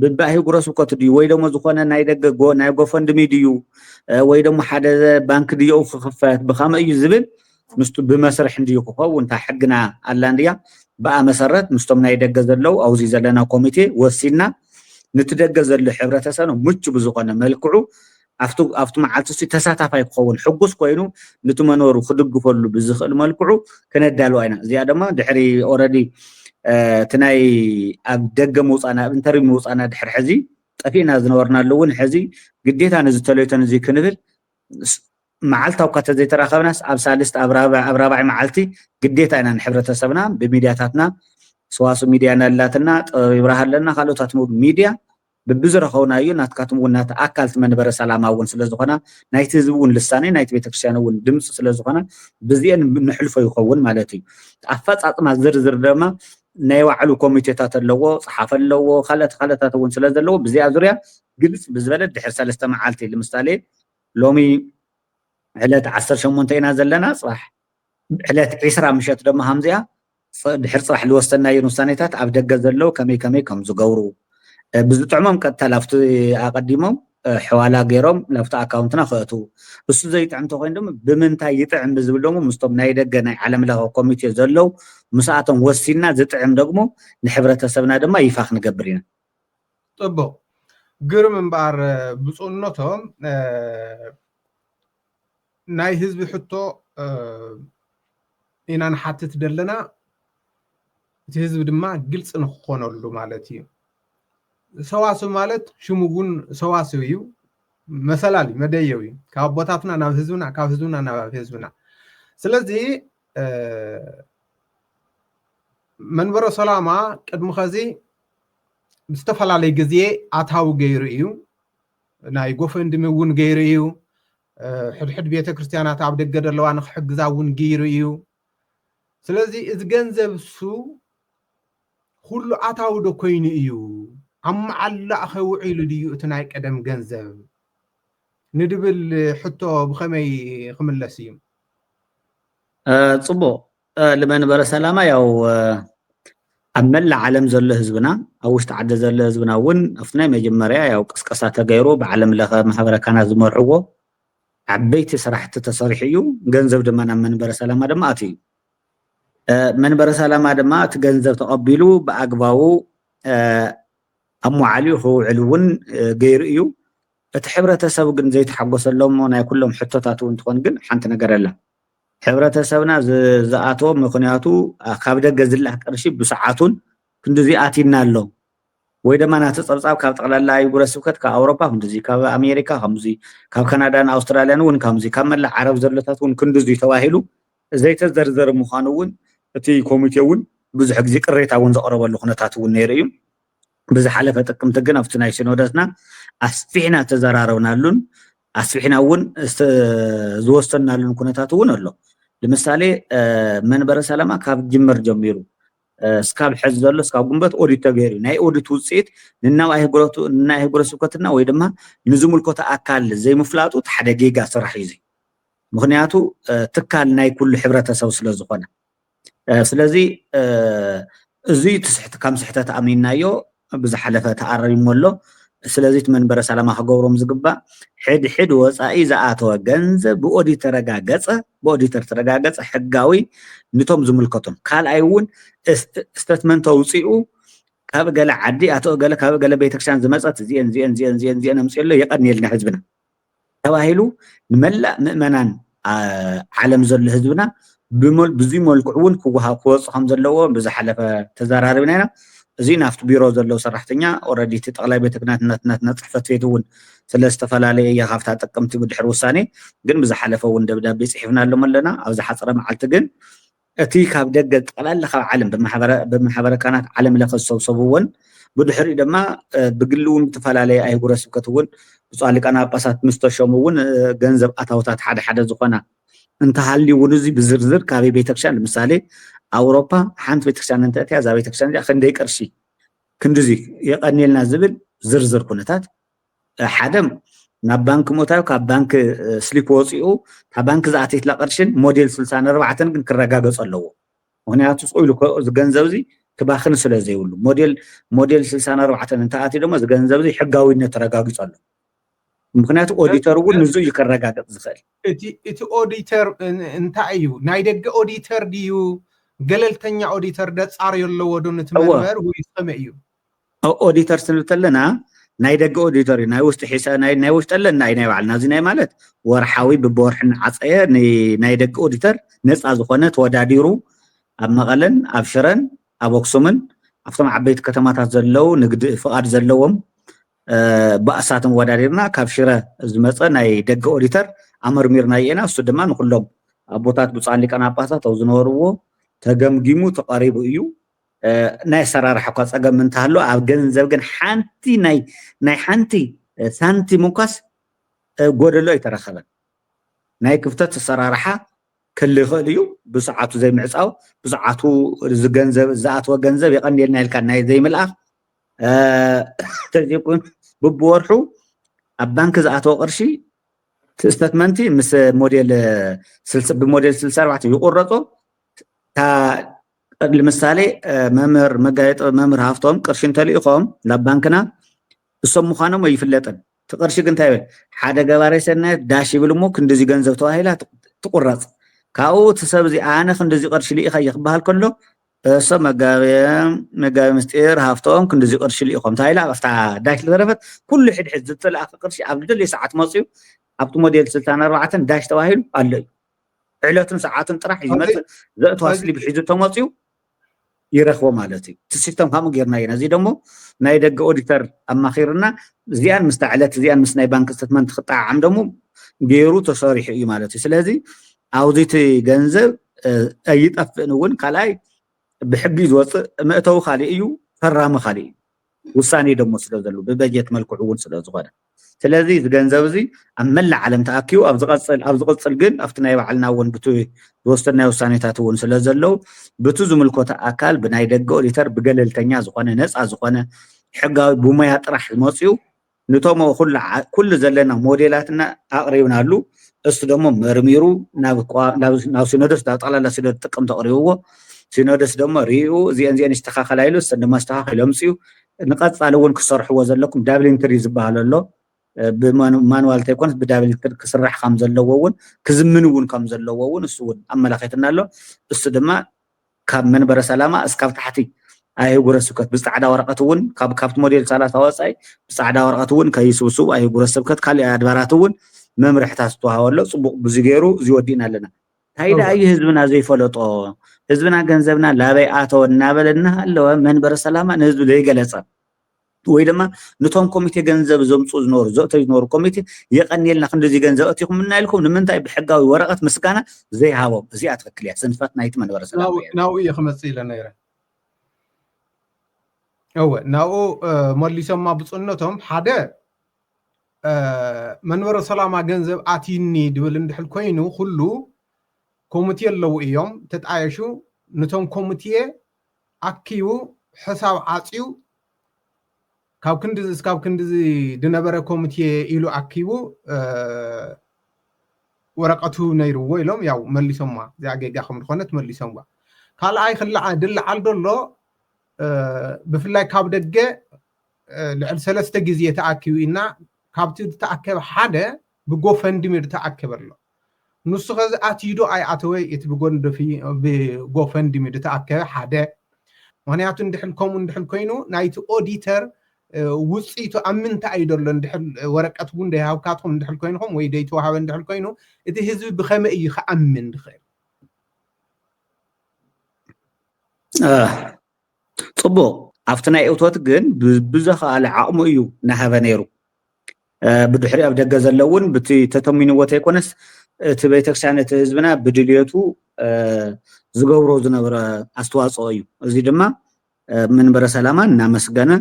ብባሂ ጉረሱ ኮትዲ ወይ ደሞ ዝኾነ ናይ ደገ ናይ ጎፈንድሚ ድዩ ወይ ደሞ ሓደ ባንክ ድዩ ክኽፈት ብኸመ እዩ ዝብል ምስቱ ብመስርሕ እንድዩ ክኸውን እንታይ ሕግና ኣላ እንድያ ብኣ መሰረት ምስቶም ናይ ደገ ዘለው ኣውዚ ዘለና ኮሚቴ ወሲና ንትደገ ዘሎ ሕብረተሰብ ምቹ ብዝኾነ መልክዑ ኣብቱ መዓልቲ ተሳታፋይ ክኸውን ሕጉስ ኮይኑ ነቲ መንበሩ ክድግፈሉ ብዝኽእል መልክዑ ከነዳልዋ ኢና እዚኣ ድማ ድሕሪ ኦልሬዲ ትናይ ኣብ ደገ ምውፃና ኣብ ኢንተርቪው ምውፃና ድሕሪ ሕዚ ጠፊእና ዝነበርናሉ እውን ሕዚ ግዴታ ነዚ ተለይቶን እዚ ክንብል መዓልታዊ ካተ ዘይተራኸብናስ ኣብ ሳልስት ኣብ ራብዓይ መዓልቲ ግዴታ ኢና ንሕብረተሰብና ብሚድያታትና ሰዋሱ ሚድያ ናላትና ጥበብ ይብራህ ኣለና ካልኦታት ሚድያ ብብዝረኸውናዩ ናትካትም እውን ናት ኣካልቲ መንበረ ሰላማ እውን ስለዝኾና ናይቲ ህዝቢ እውን ልሳነ ናይቲ ቤተክርስትያን እውን ድምፂ ስለዝኾና ብዚአን ንሕልፎ ይኸውን ማለት እዩ ኣፈፃፅማ ዝርዝር ድማ ናይ ባዕሉ ኮሚቴታት ኣለዎ ፀሓፍ ኣለዎ ካልኦታት እውን ስለ ዘለዎ ብዚኣ ዙርያ ግልፅ ብዝበለ ድሕሪ 3 መዓልቲ ለምሳሌ ሎሚ ዕለት 18 ኢና ዘለና ፅባሕ ዕለት 20 ምሸት ድማ ሃምዚኣ ድሕሪ ፅባሕ ዝወሰናዮ ውሳኔታት ኣብ ደገ ዘለው ከመይ ከም ዝገብሩ ብዝጥዕሞም ቀጥታ ላፍቲ ኣቀዲሞም ሕዋላ ገይሮም ላፍቲ ኣካውንትና ክእቱ እሱ ዘይጥዕም ተኮይኑ ድማ ብምንታይ ይጥዕም ብዝብል ደግሞ ምስቶም ናይ ደገ ናይ ዓለም ለኸ ኮሚቴ ዘለው ምስኣቶም ወሲና ዝጥዕም ደግሞ ንሕብረተሰብና ድማ ይፋ ክንገብር ኢና ጥቡቅ ግርም እምበር ብፁዕነቶም ናይ ህዝቢ ሕቶ ኢና ንሓትት ደለና እቲ ህዝቢ ድማ ግልፅ ንክኾነሉ ማለት እዩ ሰዋስው ማለት ሽሙ እውን ሰዋስው እዩ መሰላሊ መደየው እዩ ካብ ቦታትና ናብ ህዝብና ካብ ህዝብና ናብ ህዝብና ስለዚ መንበረ ሰላማ ቅድሚ ኸዚ ብዝተፈላለየ ግዜ ኣታዊ ገይሩ እዩ ናይ ጎፈንድሚ እውን ገይሩ እዩ ሕድሕድ ቤተክርስትያናት ኣብ ደገ ዘለዋ ንክሕግዛ እውን ገይሩ እዩ ስለዚ እዚ ገንዘብ እሱ ኩሉ ኣታዊ ዶ ኮይኑ እዩ ኣብ መዓላእ ኸውዒሉ ድዩ እቲ ናይ ቀደም ገንዘብ ንድብል ሕቶ ብኸመይ ክምለስ እዩ ፅቡቅ ለመንበረ ሰላማ ያው ኣብ መላእ ዓለም ዘሎ ህዝብና ኣብ ውሽጢ ዓዲ ዘሎ ህዝብና እውን ኣብቲ ናይ መጀመርያ ያው ቅስቀሳ ተገይሩ ብዓለም ለኸ ማሕበረካና ዝመርዕዎ ዓበይቲ ስራሕቲ ተሰሪሑ እዩ ገንዘብ ድማ ናብ መንበረ ሰላማ ድማ ኣትዩ መንበረ ሰላማ ድማ እቲ ገንዘብ ተቐቢሉ ብኣግባቡ ኣሟዓልዩ ክውዕል እውን ገይሩ እዩ እቲ ሕብረተሰብ ግን ዘይተሓጎሰሎም ናይ ኩሎም ሕቶታት እውን ትኾን ግን ሓንቲ ነገር ኣላ ሕብረተሰብና ዝኣተዎ ምክንያቱ ካብ ደገ ዝላህ ቅርሺ ብሰዓቱን ክንዲዚ ኣቲና ኣሎ ወይ ድማ ናቲ ፀብፃብ ካብ ጠቕላላ ኣህጉረ ስብከት ካብ ኣውሮፓ ክንዲዚ ካብ ኣሜሪካ ከምዚ ካብ ካናዳን ኣውስትራልያን እውን ከምዚ ካብ መላእ ዓረብ ዘሎታት እውን ክንዲዚ ተባሂሉ ዘይተዘርዘረ ምዃኑ እውን እቲ ኮሚቴ እውን ብዙሕ ግዜ ቅሬታ እውን ዘቕረበሉ ኩነታት እውን ነይሩ እዩ ብዝሓለፈ ጥቅምቲ ግን ኣብቲ ናይ ሲኖዶስና ኣስፊሕና ተዘራረብናሉን ኣስፊሕና እውን ዝወሰናሉን ኩነታት እውን ኣሎ ለምሳሌ መንበረ ሰላማ ካብ ጅምር ጀሚሩ እስካብ ሕዚ ዘሎ እስካብ ጉንበት ኦዲት ተገይሩ ናይ ኦዲት ውፅኢት ንናይ ኣህጉረ ስብከትና ወይ ድማ ንዝምልከቶ ኣካል ዘይምፍላጡ ሓደ ጌጋ ስራሕ እዩ ምክንያቱ ትካል ናይ ኩሉ ሕብረተሰብ ስለ ዝኾነ ስለዚ እዚ ትስሕት ከም ስሕተት ኣሚናዮ ብዝሓለፈ ተኣረሪሙ ኣሎ ስለዚ መንበረ ሰላማ ክገብሮም ዝግባእ ሕድ ወፃኢ ዝኣተወ ገንዘብ ብኦዲተር ተረጋገፀ ሕጋዊ ንቶም ዝምልከቶም ካልኣይ እውን ስቴትመንት ኣውፂኡ ካብ ገለ ዓዲ ኣተኦ ገለ ካብ ገለ ቤተክርስትያን ዝመፀት እዚአን ኣምፅሎ የቀኒየልና ህዝብና ተባሂሉ ንመላእ ምእመናን ዓለም ዘሎ ህዝብና ብዙይ መልክዑ እውን ክወፅእ ከም ዘለዎ ብዝሓለፈ ተዘራሪብና ኢና እዚ ናፍቲ ቢሮ ዘለው ሰራሕተኛ ኦልሬዲ እቲ ጠቅላይ ቤተ ክህነትና ፅሕፈት ቤት እውን ስለ ዝተፈላለየ እያ ካብታ ጠቀምቲ ብድሕሪ ውሳኔ ግን ብዝሓለፈ እውን ደብዳቤ ፅሒፍና ኣሎም ኣለና ኣብዚ ሓፀረ መዓልቲ ግን እቲ ካብ ደገ ጠቅላላ ካብ ዓለም ብማሕበረካናት ዓለም ለኸ ዝሰብሰቡ እውን ብድሕሪ ድማ ብግሊ እውን ዝተፈላለየ ኣህጉረ ስብከት እውን ብፁዕ ሊቃነ ጳጳሳት ምስ ተሾሙ እውን ገንዘብ ኣታውታት ሓደ ዝኾና እንተሃልዩ እውን እዚ ብዝርዝር ካበይ ቤተክርስትያን ለምሳሌ ኣውሮፓ ሓንቲ ቤተክርስትያን እንተእትያ እዛ ቤተክርስትያን እዚኣ ክንደይ ቅርሺ ክንዲዚ የቀኒልና ዝብል ዝርዝር ኩነታት ሓደም ናብ ባንክ ሞታዩ ካብ ባንክ ስሊፕ ወፂኡ ካብ ባንክ ዝኣተይትላ ቅርሽን ሞዴል 64 ግን ክረጋገፅ ኣለዎ ምክንያቱ ፀኢሉ ገንዘብ እዚ ክባኽን ስለዘይ ይብሉ ሞዴል 64 እንታኣቲ ደሞ ዝገንዘብ እዚ ሕጋዊነት ተረጋጊጹ ኣሎ ምክንያቱ ኦዲተር እውን ንዙ ይከረጋግጽ ዝኽእል እቲ ኦዲተር እንታይ እዩ ናይ ደገ ኦዲተር ድዩ ገለልተኛ ኦዲተር ደጻር የለዎ ዶ ንትመርመር ወይ ሰመ እዩ ኦዲተር ስንብተለና ናይ ደገ ኦዲተር ናይ ውሽጢ ሒሳብ ናይ ውሽጢ አለ ናይ ባዕልና እዚ ናይ ማለት ወርሓዊ ብወርሕን ዓፀየ ናይ ደገ ኦዲተር ነፃ ዝኾነ ተወዳዲሩ ኣብ መቐለን ኣብ ሽረን ኣብ ኣክሱምን ኣብቶም ዓበይቲ ከተማታት ዘለው ንግዲ ፍቃድ ዘለዎም ባእሳትን ወዳዲርና ካብ ሽረ ዝመፀ ናይ ደገ ኦዲተር ኣመርሚርና ኢና እሱ ድማ ንኩሎም ኣቦታት ብፃን ሊቃነ ጳጳሳት ኣብ ዝነበርዎ ተገምጊሙ ተቀሪቡ እዩ ናይ ሰራርሓ እኳ ፀገም እንተሃሎ ኣብ ገንዘብ ግን ሓንቲ ናይ ሓንቲ ሳንቲም እንኳስ ጎደሎ ኣይተረኸበን ናይ ክፍተት ሰራርሓ ክልኽእል እዩ ብሰዓቱ ዘይምዕፃው ብሰዓቱ ዝገንዘብ ዝኣትወ ገንዘብ ይቀኒልና ኢልካ ናይ ዘይምልኣኽ ተዚቁን ብወርሑ ኣብ ባንክ ዝኣተወ ቅርሺ ስቴትመንቲ ምስ ሞዴል 64 ይቁረጾ ለምሳሌ መምህር መጋየጥ መምህር ሃፍቶም ቅርሺ እንተልኢኾም ናብ ባንክና እሶም ምዃኖም ይፍለጥን ትቅርሺ ግን እንታይ ሓደ ገባሬ ሰናይት ዳሽ ይብል እሞ ክንደዚ ገንዘብ ተዋሂላ ትቁረጽ ካብኡ ትሰብ እዚ ኣነ ክንደዚ ቅርሺ ልኢኻ ይኽበሃል ከሎ እሶም መጋቢ ምስጢር ሃፍቶም ክንደዚ ቅርሺ ልኢኾም ተዋሂላ ኣብታ ዳሽ ዝረፈት ኩሉ ሕድሕድ ዝተለኣኸ ቅርሺ ኣብ ልደልየ ሰዓት መፅዩ ኣብቲ ሞዴል 64 ዳሽ ተዋሂሉ ኣሎ እዩ ዕለቱን ሰዓቱን ጥራሕ ይመፅእ ዘእተዋ ስሊፕ ሒዙ ተመፅዩ ይረኽቦ ማለት እዩ እቲ ሲስተም ከምኡ ጌርና ኢና እዚ ደሞ ናይ ደገ ኦዲተር ኣማኺርና እዚኣን ምስ ዕለት እዚኣን ምስ ናይ ባንክ ስቴትመንት ክጣዓም ደሞ ገይሩ ተሰሪሑ እዩ ማለት እዩ ስለዚ ኣብዚቲ ገንዘብ ኣይጠፍእን እውን ካልኣይ ብሕጊ ዝወፅእ መእተዊ ካሊእ እዩ ፈራሚ ካሊእ እዩ ውሳኔ ደሞ ስለ ዘሎ ብበጀት መልክዑ እውን ስለ ዝኾነ ስለዚ እዚ ገንዘብ እዚ ኣብ መላእ ዓለም ተኣኪቡ ኣብ ዝቕፅል ግን ኣብቲ ናይ ባዕልና እውን ብቲ ዝወሰድናይ ውሳኔታት እውን ስለ ዘለው ብቲ ዝምልከቶ ኣካል ብናይ ደገ ኦዲተር ብገለልተኛ ዝኾነ ነፃ ዝኾነ ሕጋዊ ብሞያ ጥራሕ ዝመፅዩ ንቶም ኩሉ ዘለና ሞዴላትና ኣቕሪብናሉ እሱ ደሞ መርሚሩ ናብ ሲኖዶስ ናብ ጠቕላላ ሲኖዶስ ጥቅም ተቕሪብዎ ሲኖዶስ ደሞ ሪኡ እዚአን ይስተኻኸላ ኢሉ እሰን ድማ ዝተኻኺሎ ምፅኡ ንቐፃሊ እውን ክሰርሕዎ ዘለኩም ዳብል ኢንትሪ ዝበሃል ኣሎ ብማኑዋል ተይኮንስ ብዳብል ኢንትሪ ክስራሕ ከም ዘለዎ እውን ክዝምን እውን ከም ዘለዎ እውን እሱ እውን ኣመላኺትና ኣሎ እሱ ድማ ካብ መንበረ ሰላማ እስካብ ታሕቲ ኣህጉረ ስብከት ብፃዕዳ ወረቐት እውን ካብቲ ሞዴል 30 ወፃኢ ብፃዕዳ ወረቐት እውን ከይስብስቡ ኣህጉረ ስብከት ካልእ ኣድባራት እውን መምርሕታት ዝተዋሃበሎ ፅቡቅ ብዙ ገይሩ ዝወዲእና ኣለና ታይዳ እዩ ህዝብና ዘይፈለጦ ህዝብና ገንዘብና ላበይ ኣተወ እናበለና ኣለወ መንበረ ሰላማ ንህዝቢ ዘይገለፀ ወይ ድማ ነቶም ኮሚቴ ገንዘብ ዘምፁ ዝነበሩ ዘእተዩ ዝነበሩ ኮሚቴ የቀኒልና ክንደዚ ገንዘብ እትይኹም እናኢልኩም ንምንታይ ብሕጋዊ ወረቐት ምስጋና ዘይሃቦም እዚኣ ትክክል እያ ስንፈት ናይቲ መንበረ ሰላማ ናብኡ እየ ክመፅእ ኢለ ነይረ እወ ናብኡ መሊሶማ ብፅነቶም ሓደ መንበረ ሰላማ ገንዘብ ኣትይኒ ድብል እንድሕል ኮይኑ ኩሉ ኮሚቴ ኣለዉ እዮም ተጣየሹ ነቶም ኮሚቴ ኣኪቡ ሕሳብ ዓፅዩ ካብ ክንዲዚ ድነበረ ኮሚቴ ኢሉ ኣኪቡ ወረቀቱ ነይርዎ ኢሎም ያው መሊሶማ እዚኣ ጌጋ ከም ዝኾነት መሊሶምዋ ካልኣይ ድልዓል ደሎ ብፍላይ ካብ ደገ ልዕሊ 3 ግዜ ተኣኪቡ ኢና ካብቲ ተኣከበ ሓደ ብጎፈንድሚ ተኣከበ ኣሎ ንሱ ከዚ ኣትይዶ ኣይኣተወይ እቲ ብጎፈንድሚ ተኣከበ ሓደ ምክንያቱ እንድሕል ከምኡ እንድሕል ኮይኑ ናይቲ ኦዲተር ውፅኢቱ ኣብ ምንታይ እዩ ደሎ እንድሕል ወረቀት እውን ደይሃብካትኩም እንድሕል ኮይንኩም ወይ ደይተዋሃበ እንድሕል ኮይኑ እቲ ህዝቢ ብኸመይ እዩ ክኣምን ዝኽእል ፅቡቅ ኣብቲ ናይ እውቶት ግን ብዝኸኣለ ዓቕሙ እዩ እናሃበ ነይሩ ብድሕሪ ኣብ ደገ ዘለውን በቲ ተተሚንዎ ተይኮነስ እቲ ቤተክርስትያን እቲ ህዝብና ብድልየቱ ዝገብሮ ዝነበረ ኣስተዋፅኦ እዩ እዚ ድማ መንበረ ሰላማ እናመስገነ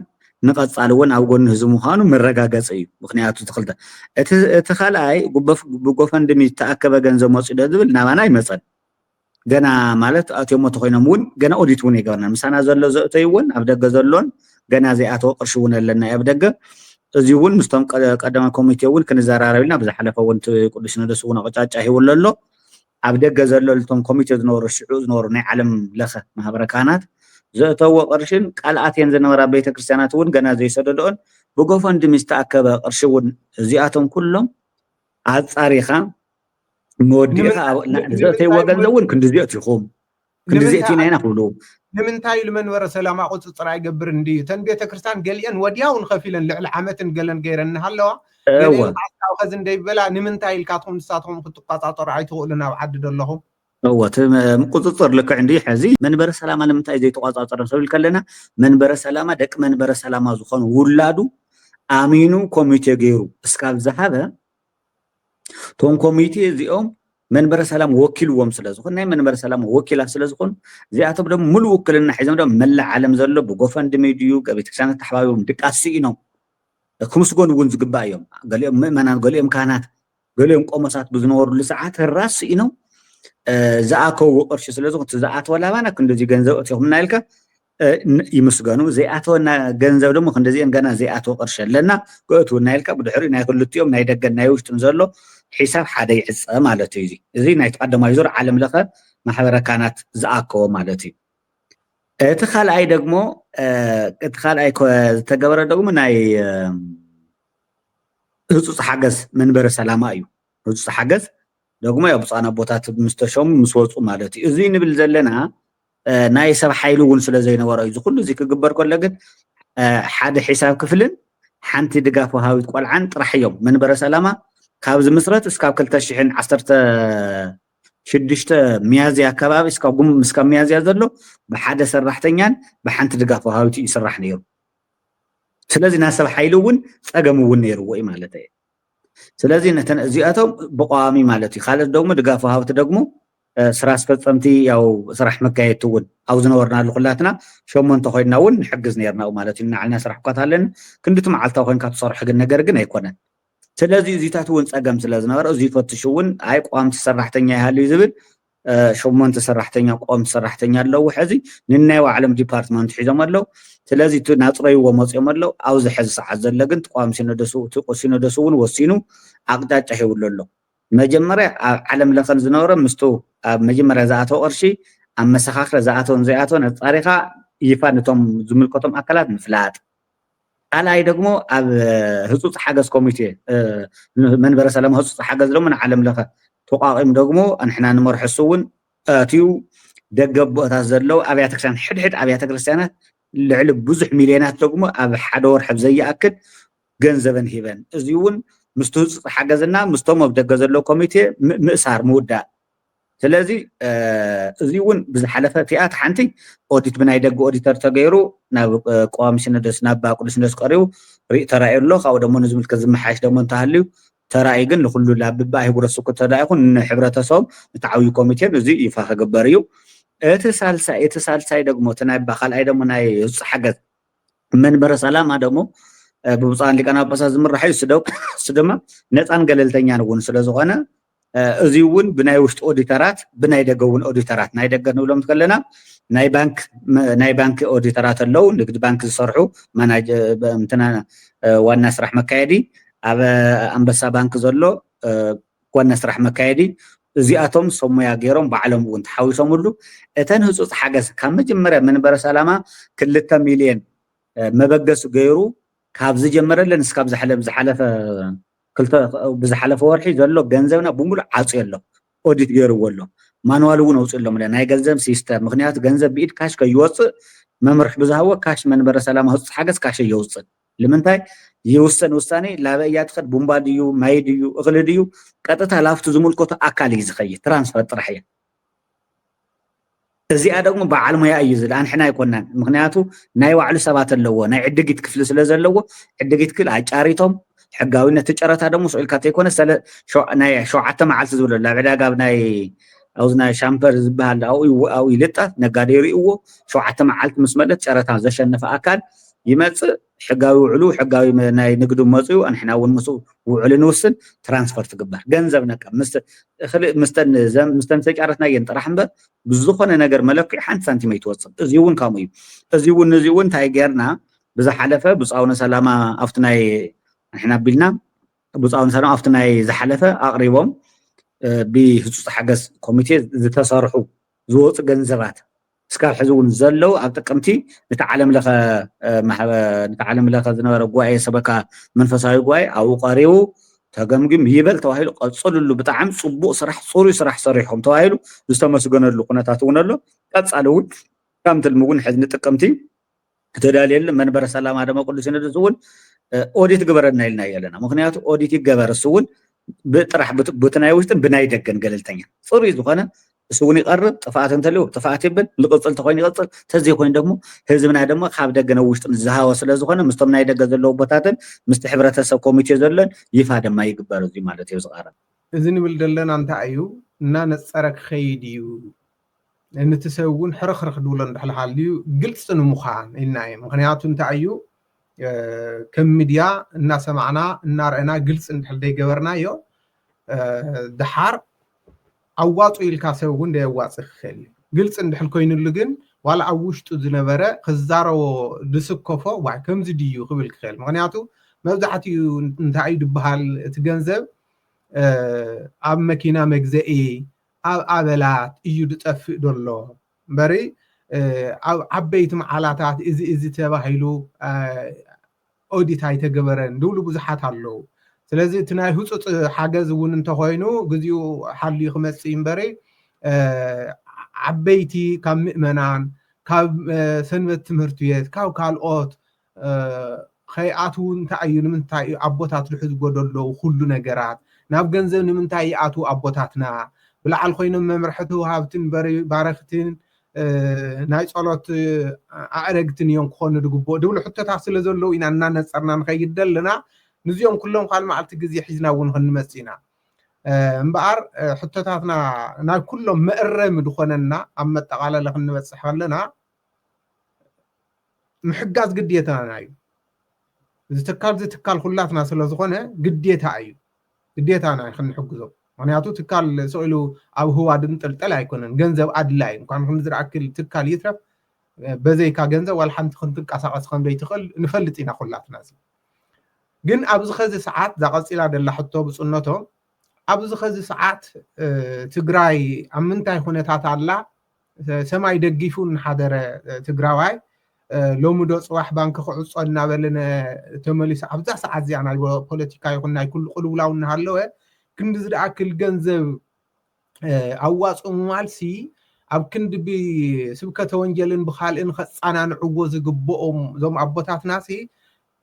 ንቐፃሊ እውን ኣብ ጎኒ ህዝቢ ምዃኑ መረጋገፂ እዩ ምክንያቱ ትኽልተ እቲ ካልኣይ ብጎፈንድሚ ዝተኣከበ ገንዘብ መፂኡ ዶ ዝብል ናባና ይመፀን ገና ማለት ኣትዮም ተኮይኖም እውን ገና ኦዲት እውን ይገበርና ምሳና ዘሎ ዘእተዩ እውን ኣብ ደገ ዘሎን ገና ዘይኣተወ ቅርሺ እውን ኣለና ኣብ ደገ እዚ እውን ምስቶም ቀዳማ ኮሚቴ እውን ክንዘራረብ ኢልና ብዝሓለፈ እውን ቅዱስ ሲኖዶስ እውን ኣቕጫጫ ሂቡሎ ኣሎ ኣብ ደገ ዘሎ ልቶም ኮሚቴ ዝነበሩ ሽዑ ዝነበሩ ናይ ዓለም ለኸ ማሕበረ ካህናት ዘእተዎ ቅርሽን ቃልኣትየን ዝነበራ ቤተክርስትያናት እውን ገና ዘይሰደድኦን ብጎፈንድሚ ዝተኣከበ ቅርሺ እውን እዚኣቶም ኩሎም ኣፃሪኻ መወዲእኻ ዘእተይዎ ገንዘብ እውን ክንዲዚኦት ይኹም ክንዲዚእቲና ኢና ክብሉ ንምንታይ መንበረ ሰላማ ቁፅፅር ኣይገብር እንዲ ተን ቤተክርስትያን ገሊአን ወዲያው ንኸፊለን ልዕሊ ዓመትን ገለን ገይረን ሃለዋ ገሊአን ከዚ እንደይበላ ንምንታይ ኢልካትኩም ንሳትኩም ክትቆፃፀሩ ኣይትኽእሉን ኣብ ዓዲ ዘለኹም هو ቁፅፅር ልክዕ እንዲ ሕዚ መንበረ ሰላማ ንምንታይ ዘይተቆፃፀረ ሰብል ከለና መንበረ ሰላማ ደቂ መንበረ ሰላማ ዝኾኑ ውላዱ ኣሚኑ ኮሚቴ ገይሩ እስካብ ዝሃበ ቶም ኮሚቴ እዚኦም መንበረ ሰላም ወኪልዎም ስለዝኾን ናይ መንበረ ሰላም ወኪላት ስለዝኾኑ እዚኣቶም ደግሞ ሙሉእ ውክልና ሒዞም ደግሞ መላእ ዓለም ዘሎ ብጎፈንድሚ ድዩ ቤተክርስትያናት ተሓባቢቦም ድቃሲ ኢኖም ክምስጎን እውን ዝግባእ እዮም ገሊኦም ምእመናን ገሊኦም ካህናት ገሊኦም ቆሞሳት ብዝነበሩሉ ሰዓት ራስ ኢኖም ዝኣከው ቅርሺ ስለዝኾን ዝኣተወ ላባና ክንደዚህ ገንዘብ እትኹም ናይልካ ይመስገኑ ዘይኣተወና ገንዘብ ደግሞ ክንደዚአን ገና ዘይኣተወ ቅርሺ ኣለና ክእትው ናይልካ ብድሕሪ ናይ ክልቲኦም ናይ ደገን ናይ ውሽጥን ዘሎ ሒሳብ ሓደ ይዕፀ ማለት እዩ እዚ ናይ ተቀዳማይ ዙር ዓለም ለኸ ማሕበረ ካህናት ዝኣከቦ ማለት እዩ እቲ ካልኣይ ደግሞ እቲ ካልኣይ ዝተገበረ ደግሞ ናይ ህፁፅ ሓገዝ መንበረ ሰላማ እዩ ህፁፅ ሓገዝ ደግሞ ያው ብፃና ቦታት ምስተሾም ምስ ወፁ ማለት እዩ እዚ ንብል ዘለና ናይ ሰብ ሓይሉ እውን ስለ ዘይነበረ እዩ ኩሉ እዚ ክግበር ከሎ ግን ሓደ ሒሳብ ክፍልን ሓንቲ ድጋፍ ወሃቢት ቆልዓን ጥራሕ እዮም መንበረ ሰላማ ካብ ዝምስረት እስካብ 2016 ሚያዝያ አካባቢ እስካብ ሚያዝያ ዘሎ ብሓደ ሰራሕተኛን ብሓንቲ ድጋፍ ወሃቢት ይስራሕ ነይሩ ስለዚ ናይ ሰብ ሓይሉ እውን ፀገም እውን ነይርዎ እዩ ማለት እዩ ስለዚ ነተን እዚኣቶም ብቋሚ ማለት እዩ ካልኦት ደግሞ ድጋፍ ወሃቢት ደግሞ ስራ አስፈፀምቲ ያው ስራሕ መካየት እውን ኣብ ዝነበርናሉ ኩላትና ሸሞንተ ኮይና እውን ንሕግዝ ነርና ማለት እዩ ንዓልና ስራሕ እኳ ታለን ክንድቲ መዓልታዊ ኮይንካ ትሰርሕ ግን ነገር ግን ኣይኮነን ስለዚ እዚታት እውን ፀገም ስለ ዝነበረ እዚ ፈትሽ እውን ኣይ ቋምቲ ሰራሕተኛ ይሃልዩ ዝብል ሸሞንተ ሰራሕተኛ ቋምቲ ሰራሕተኛ ኣለዉ ሕዚ ንናይ ባዕሎም ዲፓርትመንት ሒዞም ኣለዉ ስለዚ ናፅረይዎ መፅኦም ኣለዉ ኣብዚ ሕዚ ሰዓት ዘሎ ግን ቋሚ ሲኖዶስ እውን ወሲኑ ኣቅጣጫ ሂብሉ ኣሎ መጀመርያ ኣብ ዓለም ለኸን ዝነበረ ምስቱ ኣብ መጀመርያ ዝኣተወ ቅርሺ ኣብ መሰኻኽረ ዝኣተወን ዘይኣተወን ኣፃሪኻ ይፋ ነቶም ዝምልከቶም ኣካላት ምፍላጥ ካልኣይ ደግሞ ኣብ ህፁፅ ሓገዝ ኮሚቴ መንበረ ሰላማ ህፁፅ ሓገዝ ደግሞ ንዓለም ለኸ ተቋቂሙ ደግሞ ንሕና ንመርሕሱ እውን ኣትዩ ደገ ቦታታት ዘለው ኣብያተ ክርስቲያን ሕድሕድ ኣብያተ ክርስቲያናት ልዕሊ ብዙሕ ሚልዮናት ደግሞ ኣብ ሓደ ወርሒ ዘይኣክል ገንዘበን ሂበን እዚ እውን ምስቲ ህፁፅ ሓገዝና ምስቶም ኣብ ደገ ዘሎ ኮሚቴ ምእሳር ምውዳእ ስለዚ እዚ እውን ብዝሓለፈ እቲኣት ሓንቲ ኦዲት ብናይ ደገ ኦዲተር ተገይሩ ናብ ቋሚ ሲኖዶስ ናብ ቅዱስ ሲኖዶስ ቀሪቡ ርኢ ተራእዩ ኣሎ ካብኡ ደግሞ ንዝምልከት ዝመሓየሽ ደግሞ እንተሃልዩ ተራእዩ ግን ንኩሉ ላብባ ህቡረ ስኩ ተዳይኹን ንሕብረተሰቦም እቲ ዓብዪ ኮሚቴን እዚ ይፋ ክግበር እዩ እቲ ሳልሳይ ደግሞ እቲ ናይ ካልኣይ ደግሞ ናይ ህፁፅ ሓገዝ መንበረ ሰላማ ደግሞ ብብፃን ሊቃነ ጳጳሳት ዝምራሕ እዩ እሱ ድማ ነፃን ገለልተኛን እውን ስለ ዝኾነ እዚ እውን ብናይ ውሽጢ ኦዲተራት ብናይ ደገ እውን ኦዲተራት ናይ ደገ ንብሎም ከለና ናይ ባንኪ ኦዲተራት ኣለው ንግዲ ባንኪ ዝሰርሑ እንትና ዋና ስራሕ መካየዲ ኣብ ኣንበሳ ባንኪ ዘሎ ዋና ስራሕ መካየዲ እዚኣቶም ሰሙያ ገይሮም ባዕሎም እውን ተሓዊሶምሉ እተን ህፁፅ ሓገዝ ካብ መጀመርያ መንበረ ሰላማ 2 ሚልዮን መበገሱ ገይሩ ካብ ዝጀመረለን እስካብ ብዝሓለፈ ወርሒ ዘሎ ገንዘብና ብምሉእ ዓፅዮ ኣሎ ኦዲት ገይርዎ ኣሎ ማንዋል እውን ኣውፅሎም ናይ ገንዘብ ሲስተም ምክንያቱ ገንዘብ ብኢድ ካሽ ከይወፅእ መምርሒ ብዝሃቦ ካሽ መንበረ ሰላማ ህፁፅ ሓገዝ ካሽ የውፅእ ንምንታይ ይውሰን ውሳኔ ላበያ ትኸድ ቡምባ ድዩ ማይ ድዩ እኽሊ ድዩ ቀጥታ ላፍቱ ዝምልከቶ ኣካል እዩ ዝኸይድ ትራንስፈር ጥራሕ እያ እዚኣ ደግሞ በዓል ሞያ እዩ ዝላ ንሕና ኣይኮናን ምክንያቱ ናይ ባዕሉ ሰባት ኣለዎ ናይ ዕድጊት ክፍሊ ስለ ዘለዎ ዕድጊት ክፍሊ ኣጫሪቶም ሕጋዊነት ጨረታ ደግሞ ስኡልካ ተይኮነ ናይ 7 መዓልቲ ዝብሎ ኣብ ዕዳጋ ናይ ኣውዝናይ ሻምፐር ዝበሃል ኣብኡ ይልጣፍ ነጋዴ ይርእዎ 7 መዓልቲ ምስ መለት ጨረታ ዘሸነፈ ኣካል ይመፅእ ሕጋዊ ውዕሉ ሕጋዊ ናይ ንግዱ መፅኡ ንሕና እውን ምስ ውዕሉ ንውስን ትራንስፈር ትግበር ገንዘብ ነቀ ምስተን ተጫረትናየን ጥራሕ እምበር ብዝኾነ ነገር መለክዒ ሓንቲ ሳንቲም ኣይትወፅእ እዚ እውን ከምኡ እዩ እዚ እውን እንታይ ጌርና ብዝሓለፈ ብፃውነ ሰላማ ኣብቲ ናይ ንሕና ኣቢልና ብፃውነ ሰላማ ኣብቲ ናይ ዝሓለፈ ኣቕሪቦም ብህፁፅ ሓገዝ ኮሚቴ ዝተሰርሑ ዝወፁ ገንዘባት እስካብ ሕዚ እውን ዘለው ኣብ ጥቅምቲ ነቲ ዓለም ለኸ ዝነበረ ጉባኤ ሰበካ መንፈሳዊ ጉባኤ ኣብኡ ቀሪቡ ተገምግም ይበል ተባሂሉ ቀፅሉሉ ብጣዕሚ ፅቡቅ ስራሕ ፅሩይ ስራሕ ሰሪሕኩም ተባሂሉ ዝተመስገነሉ ኩነታት እውን ኣሎ ቀፃሊ እውን ከምቲ ልሚ እውን ሕዚ ንጥቅምቲ ተዳልየሉ መንበረ ሰላማ ደማ ቅዱስ ሲኖዶስ እውን ኦዲት ግበረና ኢልና የለና ምክንያቱ ኦዲት ይገበር እሱ እውን ብጥራሕ ብትናይ ውሽጥን ብናይ ደገን ገለልተኛ ፅሩይ ዝኾነ እሱ እውን ይቀርብ ጥፋኣት እንተልዩ ጥፋኣት ይብል ዝቅፅል ተኮይኑ ይቅፅል ተዘይኮይኑ ደግሞ ህዝብና ድማ ካብ ደገነ ውሽጥን ዝሃወ ስለ ዝኾነ ምስቶም ናይ ደገ ዘለዎ ቦታትን ምስቲ ሕብረተሰብ ኮሚቴ ዘለን ይፋ ድማ ይግበር እዚ ማለት እዩ ዝቀረብ እዚ ንብል ዘለና እንታይ እዩ እና ነፀረ ክኸይድ እዩ ነቲ ሰብ እውን ሕርኽርኽ ድብሎ እንዳሕልሓልዩ ግልፂ ንምዃን ኢልና እዩ ምክንያቱ እንታይ እዩ ከም ሚድያ እናሰማዕና እናርአና ግልፂ እንድሕር ዘይገበርናዮ ድሓር ኣዋፁ ኢልካ ሰብ እውን ደየዋፅእ ክኽእል እዩ ግልፂ እንድሕር ኮይኑሉ ግን ዋላ ኣብ ውሽጡ ዝነበረ ክዛረቦ ዝስከፎ ዋይ ከምዚ ድዩ ክብል ክኽእል ምክንያቱ መብዛሕትኡ እንታይ እዩ ድበሃል እቲ ገንዘብ ኣብ መኪና መግዘኢ ኣብ ኣበላት እዩ ዝጠፍእ ዘሎ እምበሪ ኣብ ዓበይቲ መዓላታት እዚ ተባሂሉ ኦዲት ኣይተገበረን ድብሉ ብዙሓት ኣለው ስለዚ እቲ ናይ ህፁፅ ሓገዝ እውን እንተኮይኑ ግዚኡ ሓልዩ ክመፅእ እምበሪ ዓበይቲ ካብ ምእመናን ካብ ሰንበት ትምህርቲ ቤት ካብ ካልኦት ከይኣትው እንታይ እዩ ንምንታይ እዩ ኣቦታት ዝሕዝጎ ዘለው ኩሉ ነገራት ናብ ገንዘብ ንምንታይ ይኣትው ኣቦታትና ብላዕል ኮይኖም መምርሕቲ ወሃብትን ባረክትን ናይ ጸሎት ኣዕረግትን እዮም ክኾኑ ዝግብኦ ድብሉ ሕቶታት ስለ ዘለው ኢና እናነፀርና ንኸይድ ዘለና ንዚኦም ኩሎም ካል መዓልቲ ግዜ ሒዝና እውን ክንመፅ ኢና እምበኣር ሕቶታትና ናይ ኩሎም መእረሚ ድኾነና ኣብ መጠቃለለ ክንበፅሕ ከለና ምሕጋዝ ግዴታና እዩ እዚ ትካል ኩላትና ስለ ዝኾነ ግዴታ እዩ ግዴታና ክንሕግዞ ምክንያቱ ትካል ስኢሉ ኣብ ህዋ ድንጥልጠል ኣይኮነን ገንዘብ ኣድላይ እንኳን ክንዝረኣክል ትካል ይትረፍ በዘይካ ገንዘብ ዋላ ሓንቲ ክንትንቀሳቀስ ከምዘይ ትኽእል ንፈልጥ ኢና ኩላትና ግን ኣብዚ ኸዚ ሰዓት ዛቐፂላ ደላ ሕቶ ብፅነቶም ኣብዚ ኸዚ ሰዓት ትግራይ ኣብ ምንታይ ኩነታት ኣላ ሰማይ ደጊፉ ንሓደረ ትግራዋይ ሎሚ ዶ ፅዋሕ ባንኪ ክዕፆ እናበለነ ተመሊሱ ኣብዛ ሰዓት እዚኣ ናይ ፖለቲካ ይኹን ናይ ኩሉ ቅልውላው እናሃለወ ክንዲ ዝደኣክል ገንዘብ ኣዋፅኡ ማልሲ ኣብ ክንዲ ብስብከተ ወንጀልን ብካልእን ከፃናንዕዎ ዝግብኦም እዞም ኣቦታትና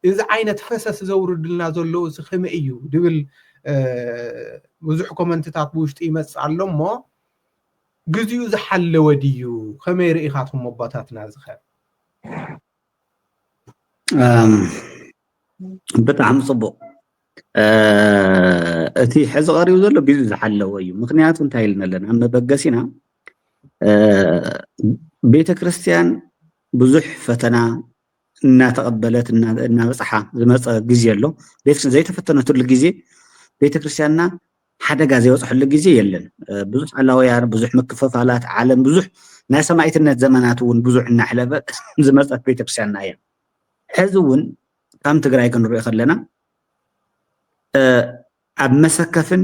እዚ ዓይነት ፈሰስ ዘውርድልና ዘለው እዚ ከመይ እዩ ድብል ብዙሕ ኮመንትታት ብውሽጢ ይመፅእ ኣሎ እሞ ግዚኡ ዝሓለወ ድዩ ከመይ ርኢኻትኩም ኣቦታትና ዝኸ ብጣዕሚ ፅቡቅ እቲ ሕዚ ቀሪቡ ዘሎ ግዚኡ ዝሓለወ እዩ ምክንያቱ እንታይ ኢልና ኣለና ኣብ መበገሲና ቤተክርስትያን ብዙሕ ፈተና እናተቀበለት እናበፅሓ ዝመፀ ግዜ ኣሎ ቤተክርስትያን ዘይተፈተነትሉ ግዜ ቤተክርስትያንና ሓደጋ ዘይበፅሐሉ ግዜ የለን ብዙሕ ኣላውያን ብዙሕ ምክፍፋላት ዓለም ብዙሕ ናይ ሰማዕትነት ዘመናት እውን ብዙሕ እናሕለፈ ዝመፀት ቤተክርስትያንና እያ ሕዚ እውን ከም ትግራይ ክንሪኦ ከለና ኣብ መሰከፍን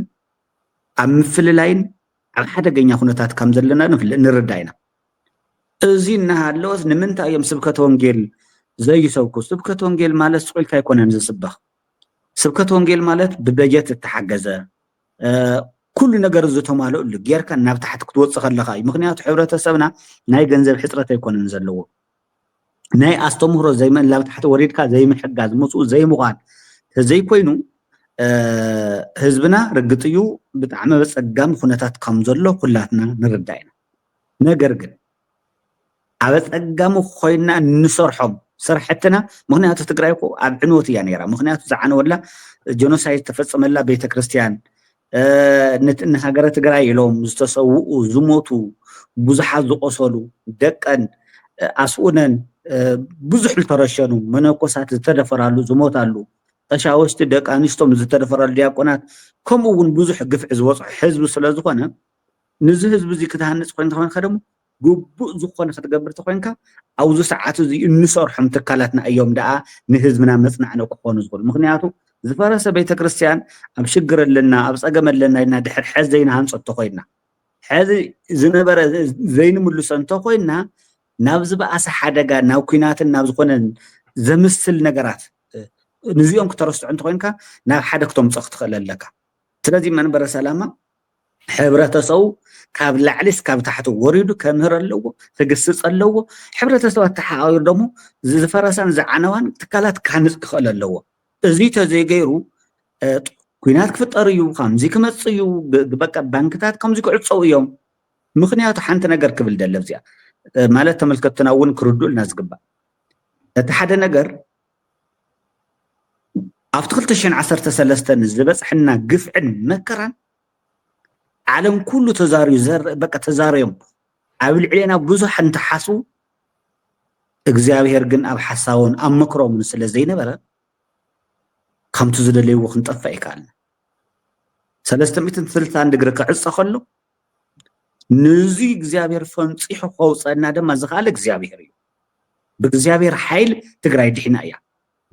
ኣብ ምፍልላይን ኣብ ሓደገኛ ኩነታት ከም ዘለና ንርዳእ ኢና እዚ እናሃለወስ ንምንታይ እዮም ስብከተ ወንጌል ዘይሰብኩ ስብከተ ወንጌል ማለት ስቁልታ ኣይኮነን ዝስበኽ ስብከተ ወንጌል ማለት ብበጀት እተሓገዘ ኩሉ ነገር ዝተማልአሉ ጌርካ ናብ ታሕቲ ክትወፅእ ከለካ እዩ ምክንያቱ ሕብረተሰብና ናይ ገንዘብ ሕፅረት ኣይኮነን ዘለዎ ናይ ኣስተምህሮ ናብ ታሕቲ ወሪድካ ዘይምሕጋዝ ምፅኡ ዘይምዃን ተዘይኮይኑ ህዝብና ርግጥ እዩ ብጣዕሚ በፀጋም ኩነታት ከም ዘሎ ኩላትና ንርዳእ ኢና ነገር ግን ኣብ ፀጋሙ ኮይና ንሰርሖም ስራሕትና ምክንያቱ ትግራይ እኮ ኣብ ዕንወት እያ ነይራ ምክንያቱ ዝዓነወላ ጀኖሳይድ ተፈፀመላ ቤተክርስትያን ንሃገረ ትግራይ ኢሎም ዝተሰውኡ ዝሞቱ ብዙሓት ዝቆሰሉ ደቀን ኣስኡነን ብዙሕ ዝተረሸኑ መነኮሳት ዝተደፈራሉ ዝሞታሉ ቀሻውሽቲ ደቂ ኣንስቶም ዝተደፈራሉ ዲያቆናት ከምኡ እውን ብዙሕ ግፍዒ ዝበፅሑ ህዝቢ ስለ ዝኾነ ነዚ ህዝቢ እዚ ክትሃንፅ ኮይንካ ደሞ ግቡእ ዝኾነ ክትገብር ተኮይንካ ኣብዚ ሰዓት እዚ እንሰርሖም ትካላትና እዮም ደኣ ንህዝብና መፅናዕኒ ክኾኑ ዝኽእሉ ምክንያቱ ዝፈረሰ ቤተ ክርስቲያን ኣብ ሽግር ኣለና ኣብ ፀገም ኣለና ኢና ድሕር ሕዚ ዘይናሃንፆ እንተኮይንና ሕዚ ዝነበረ ዘይንምልሶ እንተኮይንና ናብ ዝበኣሰ ሓደጋ ናብ ኩናትን ናብ ዝኾነ ዘምስል ነገራት ንዚኦም ክተረስዑ እንተኮይንካ ናብ ሓደ ክተምፅእ ክትኽእል ኣለካ ስለዚ መንበረ ሰላማ ሕብረተሰቡ ካብ ላዕሊ እስካብ ታሕቲ ወሪዱ ከምህር ኣለዎ ክግስፅ ኣለዎ ሕብረተሰባት ተሓባቢሩ ደሞ ዝፈረሳን ዝዓነዋን ትካላት ክሃንፅ ክኽእል ኣለዎ እዚ ተዘይገይሩ ኩናት ክፍጠር እዩ ከምዚ ክመፅእ እዩ በቃ ባንክታት ከምዚ ክዕፀው እዮም ምክንያቱ ሓንቲ ነገር ክብል ደለ እዚኣ ማለት ተመልከትና እውን ክርድኡልና ዝግባእ እቲ ሓደ ነገር ኣብቲ 2013 ዝበፅሕና ግፍዕን መከራን ዓለም ኩሉ ተዛርዩ በቃ ተዛርዮም ኣብ ልዕልና ብዙሕ እንትሓስቡ እግዚአብሔር ግን ኣብ ሓሳቡን ኣብ ምክሮምን ስለ ዘይነበረ ከምቲ ዝደለይዎ ክንጠፍእ ይከኣልና 360 ዲግሪ ክዕፀ ከሎ ነዚ እግዚአብሔር ፈንፂሑ ከውፀና ድማ ዝኽኣለ እግዚአብሔር እዩ ብእግዚአብሔር ሓይል ትግራይ ድሒና እያ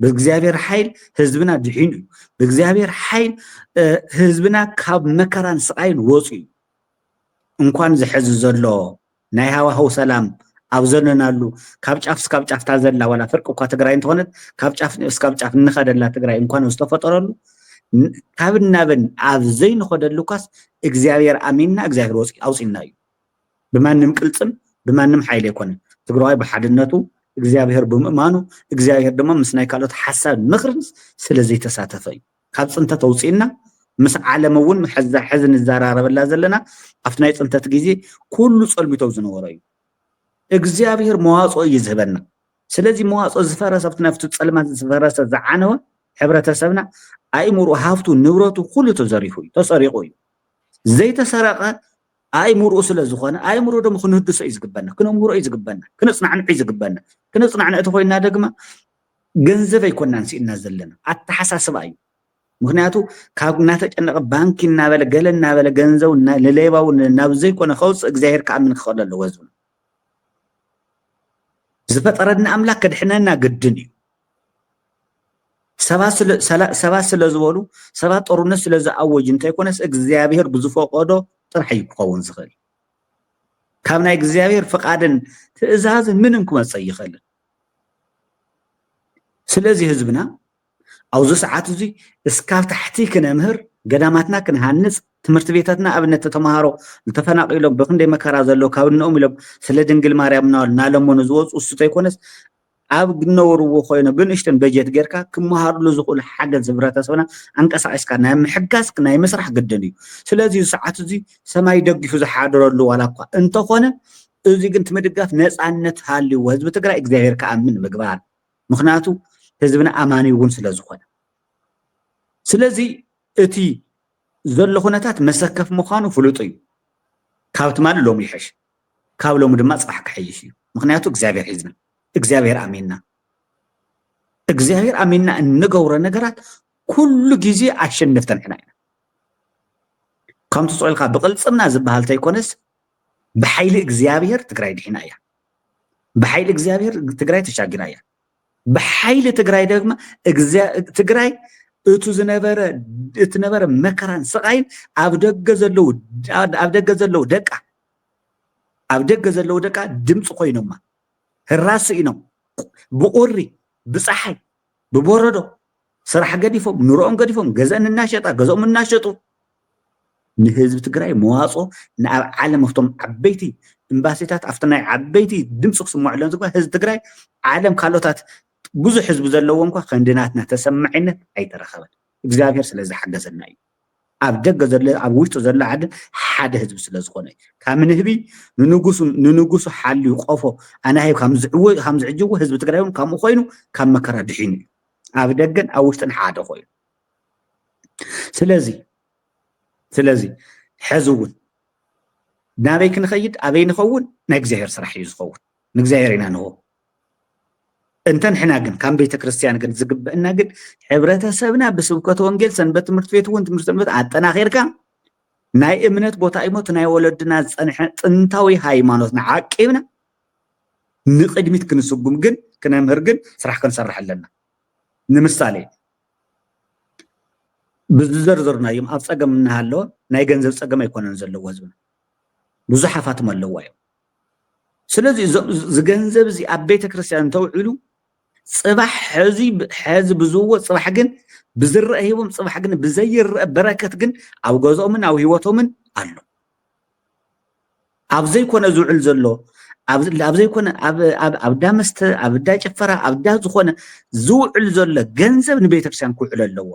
በእግዚአብሔር ሓይል ህዝብና ድሒኑ በእግዚአብሔር ሓይል ህዝብና ካብ መከራን ስቃይን ወፂ እንኳን ዝሕዝ ዘሎ ናይ ሃዋህው ሰላም ኣብ ዘለናሉ ካብ ጫፍ እስካብ ጫፍ ታዘላ ወላ ፍርቅ እኳ ትግራይ እንትኾነት ካብ ጫፍ እስካብ ጫፍ እንኸደላ ትግራይ እንኳን ዝተፈጠረሉ ካብ ናበን ኣብ ዘይንኸደሉ ኳስ እግዚአብሔር ኣሚንና እግዚአብሔር ወፂ ኣውፂና እዩ ብማንም ቅልፅም ብማንም ሓይል ኣይኮነን ትግራይ ብሓድነቱ እግዚአብሔር ብምእማኑ እግዚአብሔር ድማ ምስ ናይ ካልኦት ሓሳብ ምክርን ስለዘይ ተሳተፈ እዩ ካብ ፅንተት ተውፂና ምስ ዓለም እውን ሕዚ ንዘራረበላ ዘለና ኣብቲ ናይ ፅንተት ግዜ ኩሉ ፀልሚቶ ዝነበረ እዩ እግዚአብሔር መዋፅኦ እዩ ዝህበና ስለዚ መዋፅኦ ዝፈረሰ ኣብቲ ናብቲ ፀልማት ዝፈረሰ ዝዓነወ ሕብረተሰብና ኣእምሮ ሃፍቱ ንብረቱ ኩሉ ተዘሪፉ እዩ ተሰሪቁ እዩ ዘይተሰረቀ ኣእምሮ ስለ ዝኾነ ኣእምሮ ደሞ ክንህድሶ እዩ ዝግበና ክነምሮ እዩ ዝግበና ክነፅናዕንዑ እዩ ዝግበና ክነፅናዕንዕ ተኮይና ድማ ገንዘብ ኣይኮናን ሲእና ዘለና ኣተሓሳስባ እዩ ምክንያቱ ካብ እናተጨነቀ ባንኪ እናበለ ገለ እናበለ ገንዘብ ንሌባው ናብ ዘይኮነ ከውፅእ እግዚአብሔር ከኣምን ክኽእል ኣለዎ ህዝብና ዝፈጠረና ኣምላክ ከድሕነና ግድን እዩ ሰባት ስለ ዝበሉ ሰባት ጦርነት ስለ ዝኣወጅ እንተይኮነስ እግዚአብሔር ብዝፈቀዶ ጥራሕ እዩ ክኸውን ዝኽእል ካብ ናይ እግዚአብሔር ፍቃድን ትእዛዝን ምንም ክመፅእ ይኽእልን ስለዚ ህዝብና ኣብዚ ሰዓት እዚ እስካብ ታሕቲ ክነምህር ገዳማትና ክንሃንፅ ትምህርቲ ቤታትና ኣብነት ተማሃሮ ዝተፈናቂሎም ብክንደይ መከራ ዘሎ ካብ እንኦም ኢሎም ስለ ድንግል ማርያም እናለመኑ ዝወፁ እሱ እንተይኮነስ ኣብ ዝነበርዎ ኮይኑ ብንእሽተን በጀት ጌርካ ክመሃርሉ ዝኽእሉ ሓገዝ ሕብረተሰብና አንቀሳቂስካ ናይ ምሕጋዝ ናይ ምስራሕ ግድን እዩ ስለዚ ሰዓት እዚ ሰማይ ደጊፉ ዝሓድረሉ ዋላ እኳ እንተኾነ እዚ ግን ትምድጋፍ ነፃነት ሃልይዎ ህዝቢ ትግራይ እግዚአብሔር ከኣምን ምግባር ምክንያቱ ህዝብና ኣማኒ እውን ስለ ዝኾነ ስለዚ እቲ ዘሎ ኩነታት መሰከፍ ምዃኑ ፍሉጥ እዩ ካብቲ ማለት ሎሚ ይሕሽ ካብ ሎሚ ድማ ፅባሕ ክሕይሽ እዩ ምክንያቱ እግዚአብሔር ሒዝና እግዚአብሔር ኣሚንና እንገብሮ ነገራት ኩሉ ግዜ ኣሸነፍተን ኢና ከምቲ ፀልካ ብቅልፅምና ዝበሃል ተይኮነስ ብሓይሊ እግዚአብሔር ትግራይ ድሒና እያ ብሓይሊ እግዚአብሔር ትግራይ ተሻጊራ እያ ብሓይሊ ትግራይ ደግሞ ትግራይ እቱ ዝነበረ መከራን ስቃይን ኣብ ደገ ዘለው ደቃ ድምፂ ኮይኖማ ህራስ ኢኖም ብቁሪ ብፀሓይ ብበረዶ ስራሕ ገዲፎም ኑሮኦም ገዲፎም ገዛን እናሸጣ ገዛኦም እናሸጡ ንህዝቢ ትግራይ መዋፅኦ ናብ ዓለም ኣብቶም ዓበይቲ ኤምባሲታት ኣብቲ ናይ ዓበይቲ ድምፂ ክስምዐሎም ዝግባእ ህዝቢ ትግራይ ዓለም ካልኦታት ብዙሕ ህዝቢ ዘለዎ እንኳ ከንድናትና ተሰማዒነት ኣይተረኸበን እግዚአብሔር ስለዚ ሓገዘና እዩ ኣብ ደገ ዘሎ ኣብ ውሽጡ ዘሎ ዓዲ ሓደ ህዝቢ ስለ ዝኾነ ካብ ንህቢ ንንጉሱ ሓልዩ ቆፎ ኣናሂብ ከም ዝዕጅዎ ህዝቢ ትግራይ እውን ከምኡ ኮይኑ ካብ መከራ ድሒኑ እዩ ኣብ ደገን ኣብ ውሽጥን ሓደ ኮይኑ ስለዚ ሕዚ እውን ናበይ ክንኸይድ ኣበይ ንኸውን ናይ እግዚአብሔር ስራሕ እዩ ዝኸውን ንእግዚአብሔር ኢና ንህቦ እንተን ሕና ግን ከም ቤተ ክርስቲያን ግን ዝግበአና ግን ሕብረተሰብና ብስብከተ ወንጌል ሰንበት ትምህርቲ ቤት እውን ትምህርቲ ሰንበት ኣጠናኺርካ ናይ እምነት ቦታ ይሞት ናይ ወለድና ዝፀንሐ ጥንታዊ ሃይማኖትና ዓቂብና ንቅድሚት ክንስጉም ግን ክነምህር ግን ስራሕ ክንሰርሕ ኣለና ንምሳሌ ብዝዘርዘርና እዮም ኣብ ፀገም እናሃለወ ናይ ገንዘብ ፀገም ኣይኮነን ዘለዎ ህዝብና ብዙሕ ሓፋትም ኣለዎ እዮም ስለዚ ዝገንዘብ እዚ ኣብ ቤተክርስትያን ተውዒሉ ፅባሕ ሕዚ ብዝዎ ፅባሕ ግን ብዝረአ ሂቦም ፅባሕ ግን ብዘይረአ በረከት ግን ኣብ ገዝኦምን ኣብ ሂወቶምን ኣሎ ኣብ ዘይኮነ ዝውዕል ዘሎ ኣብ ዘይኮነ ኣብ ዳ መስተ ኣብ ዳ ጭፈራ ኣብ ዳ ዝኾነ ዝውዕል ዘሎ ገንዘብ ንቤተክርስትያን ክውዕል ኣለዎ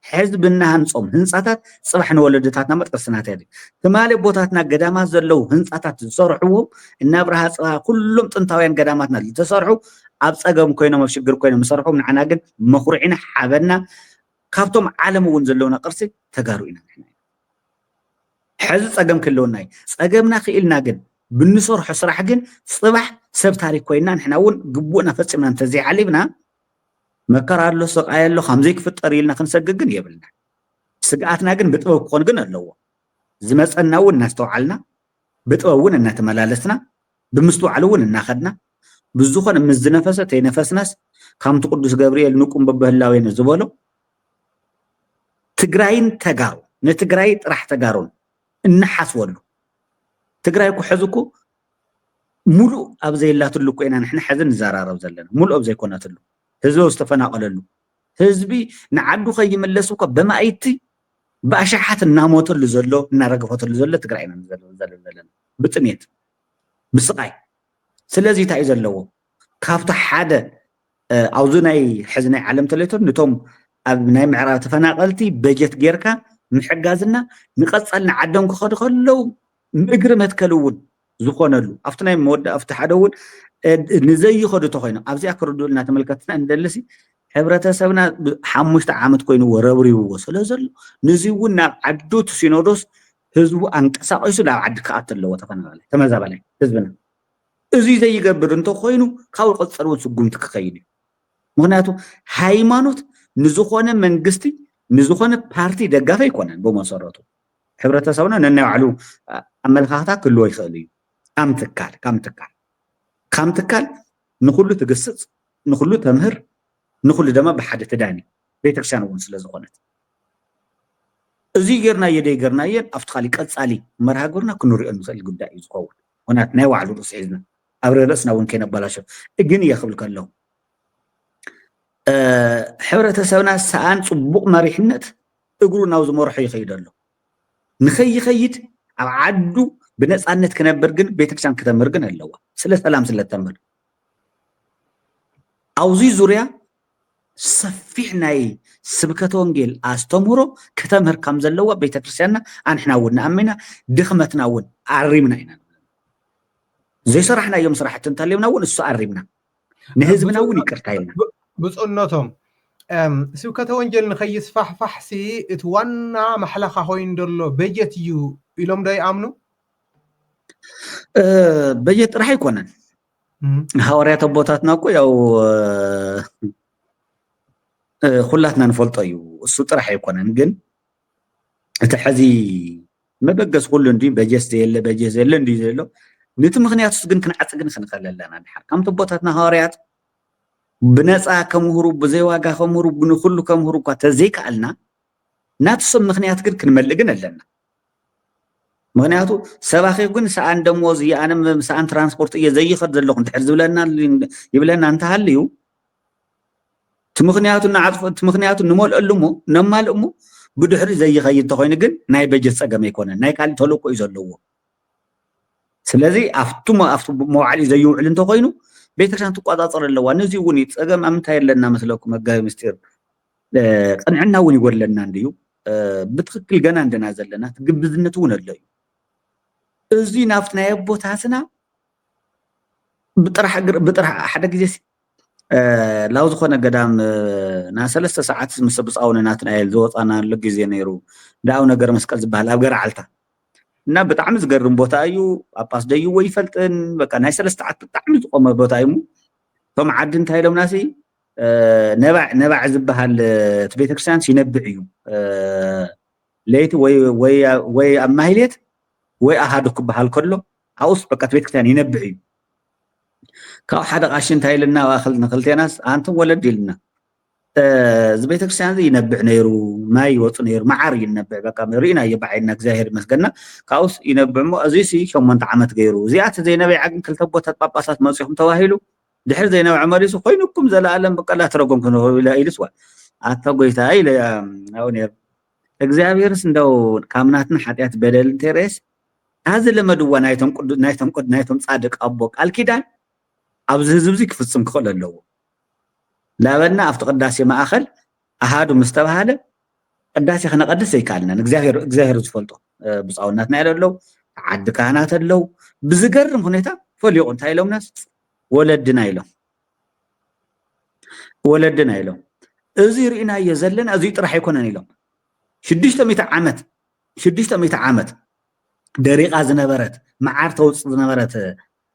حزبنا هنصوم هنصاتات صباحنا ولدتاتنا متقسنات هذه تمالي بوتاتنا قدامات زلو هنصاتات تصرحوهم إن أبرها كلهم تنتاوين قداماتنا اللي تصرحوا أبصقهم كوينة مشجر كوينة مصرحوا من عناقل مخرعين حابنا كابتم عالم ونزلونا قرصي تقاروينا حزب صقم كلوناي صقمنا خيلنا قد بالنصرح صراحة قن صباح سبتاري كوينا نحن أول قبونا فتسمنا نتزي علينا مكر الله سقاي الله خمزيك في الطريق لنا خنسجقن يبلنا سقاتنا جن بتوه كون جن الله زمس الناون الناس توعلنا بتوهون الناس تملالسنا بمستوى علون الناس خدنا بالزخن من الزنفسة تينفس ناس كم تقدس جبريل نكون ببه الله وين الزبالو تجراين تجارو نتجراي راح تجارون النحاس ولو تجراي كحزكو ملو أبزي الله تلقوا إن نحن حزن زرارة وزلنا ملو أبزي كنا تلو هزبي استفنا قالوا هزبي نعدو خي يملسوك بما ايتي باشحات الناموت اللي زلو نرغفوت اللي زلو تقراينا زلنا بتنيت بسقاي سلازي تاي زلو كافته حدا اوزناي حزناي علم تليتون نتوم ابناي معرات تفناقلتي بجت غيركا محجازنا نقصلنا عدم كخد خلو مغر متكلون زخونلو افتناي مود افتح دون نزي خدو تخينا ابزي اكردولنا تملكتنا اندلسي حبرتسبنا حمشت عامت كوين وروري وسلازل نزيونا عدوت سينودوس حزبو انقساقيسو لا عد كاتلو تفناله تمزابله حزبنا ازي زي يقبر انت خوينو كاول قصرو سغوم تكخيني مغنياتو هايمانوت نزخونه منغستي نزخونه بارتي دغافه يكونن بمسرته حبرتسبنا ننعلو املخاتا كله يخلي كم تكال نخلو تقصص نخلو تمهر نخلو دما بحد تداني بيتكشان ونسل زغونت ازي غيرنا يدي غيرنا ين افتخالي قصالي مرها غورنا كنوري انسل غداي زقول ونات ناي وعلو رسيزنا ابر رسنا ون كاين بلاشو اجن يخبلك الله حبرتسبنا سان صبوق مريحنت اغرو ناوز مرحي يخيدلو نخي خيد اب عدو بنصانت كنبر جن بيتكشان كتمر جن اللوا سلا سلام سلا تمر اوزي زوريا سفيحناي سبكة ونجيل استمرو كتمر كم زلوا بيتكشاننا احنا ودنا امنا دخمتنا ود عريمنا هنا زي شرحنا يوم صراحه تنتلينا ون السو عريمنا نهزبنا ون يكرتايلنا بصنتهم سبكة ونجيل نخيس فحسي اتوانا محلخه هوين دلو بجت يو يلوم داي امنو بجت راح يكونن حواريات بوتاتنا كو ያው خلاتنا نفلطو እዩ እሱ ጥራሕ አይኮነን ግን እቲ ሕዚ መበገስ ሁሉ እንዲ በጀስ የለ እንዲ ዘሎ ነቲ ምክንያቱስ ግን ክንዓጽግን ክንከለለና ድሓር ከምቲ ቦታትና حواريات ብነፃ ከምህሩ ብዘይዋጋ ከምህሩ ብንኩሉ ከምህሩ እኳ ተዘይካልና ናትሰም ምክንያት ግን ክንመልግን ኣለና مغنياتو سباخي كن سان دموز يانم سان ترانسبورت زي خد زلكم تحرز يبلنا انت هاليو تمغنياتو نعطف تمغنياتو نمول علمو نمال امو بدحري زي خيد تخوين كن ناي بجت صقم يكون ناي قال تلوكو يزلو سلازي افتو موعلي زي يوعل انت خوينو بيتكشان تقاطر اللوا نزي وني صقم امتاي لنا مثلكم مغاي مستير قنعنا وني يقول لنا انديو بتخكل جنا عندنا زلنا تقبزنتو ونلي ازي نافتنا يبوتاتنا بطرح حدا جيس لاو زخونه قدام نا 3 ساعات مسبص اون ناتنا يل زوطانا لغيزي نيرو داو ነገር መስቀል ዝባል ኣብ ገራዓልታ እና በጣም ዝገርም ቦታ እዩ አጳስ ደዩ ወይ ፈልጥን በቃ ናይ 3 ሰዓት በጣም ዝቆመ ቦታ እዩ ቶም ዓድ እንታይ ኢሎም ናሲ ነባዕ ዝባል ቤተክርስቲያን ሲነብዕ እዩ ለይቲ ወይ አማይሌት ወይ አሃዱ ክበሃል ከሎ አውስ በቃ ቤተክርስቲያን ይነብዕ እዩ ካብ ሓደ ቃሽ እንታይ ኢልና ዋኽል ንክልቴናስ አንተ ወለድ ይልና زبيت كريستيان زي ينبع نيرو ما يوط نير معار ينبع بقى مرينا يبعينا زاهر مسكنا كاوس ينبع مو ازيسي شو من تعمت غيره زيات زي نبي عقل كل تبوت باباسات مصيحهم تواهلوا دحر زي نوع عمريس خوينكم زلالم بقى لا ترقم كنو لا يلسوا አታጎይታ ኢለ አሁን እግዚአብሔርስ እንደው ካምናትን ኃጢአት በደል ተረስ አዝ ለመድዋ ናይቶም ጻድቅ አቦ ቃል ኪዳን ኣብዚ ህዝብ ክፍጽም ክኸል ኣለዎ ላበና ኣብቲ ቅዳሴ ማእኸል ኣሃዱ ምስተባሃለ ቅዳሴ ክነቀድስ ዘይካልናን እግዚአብሔር ዝፈልጦ ብጻውናትና ያለው ዓድ ካህናት ኣለው ብዝገርም ሁኔታ ፈልዩ እንታይ ኢሎምናስ ወለድና ኢሎም እዚ ርኢና የዘለና እዚ ጥራሕ ይኮነን ኢሎም 600 ዓመት ደሪቃ ዝነበረት መዓር ተውፅ ዝነበረት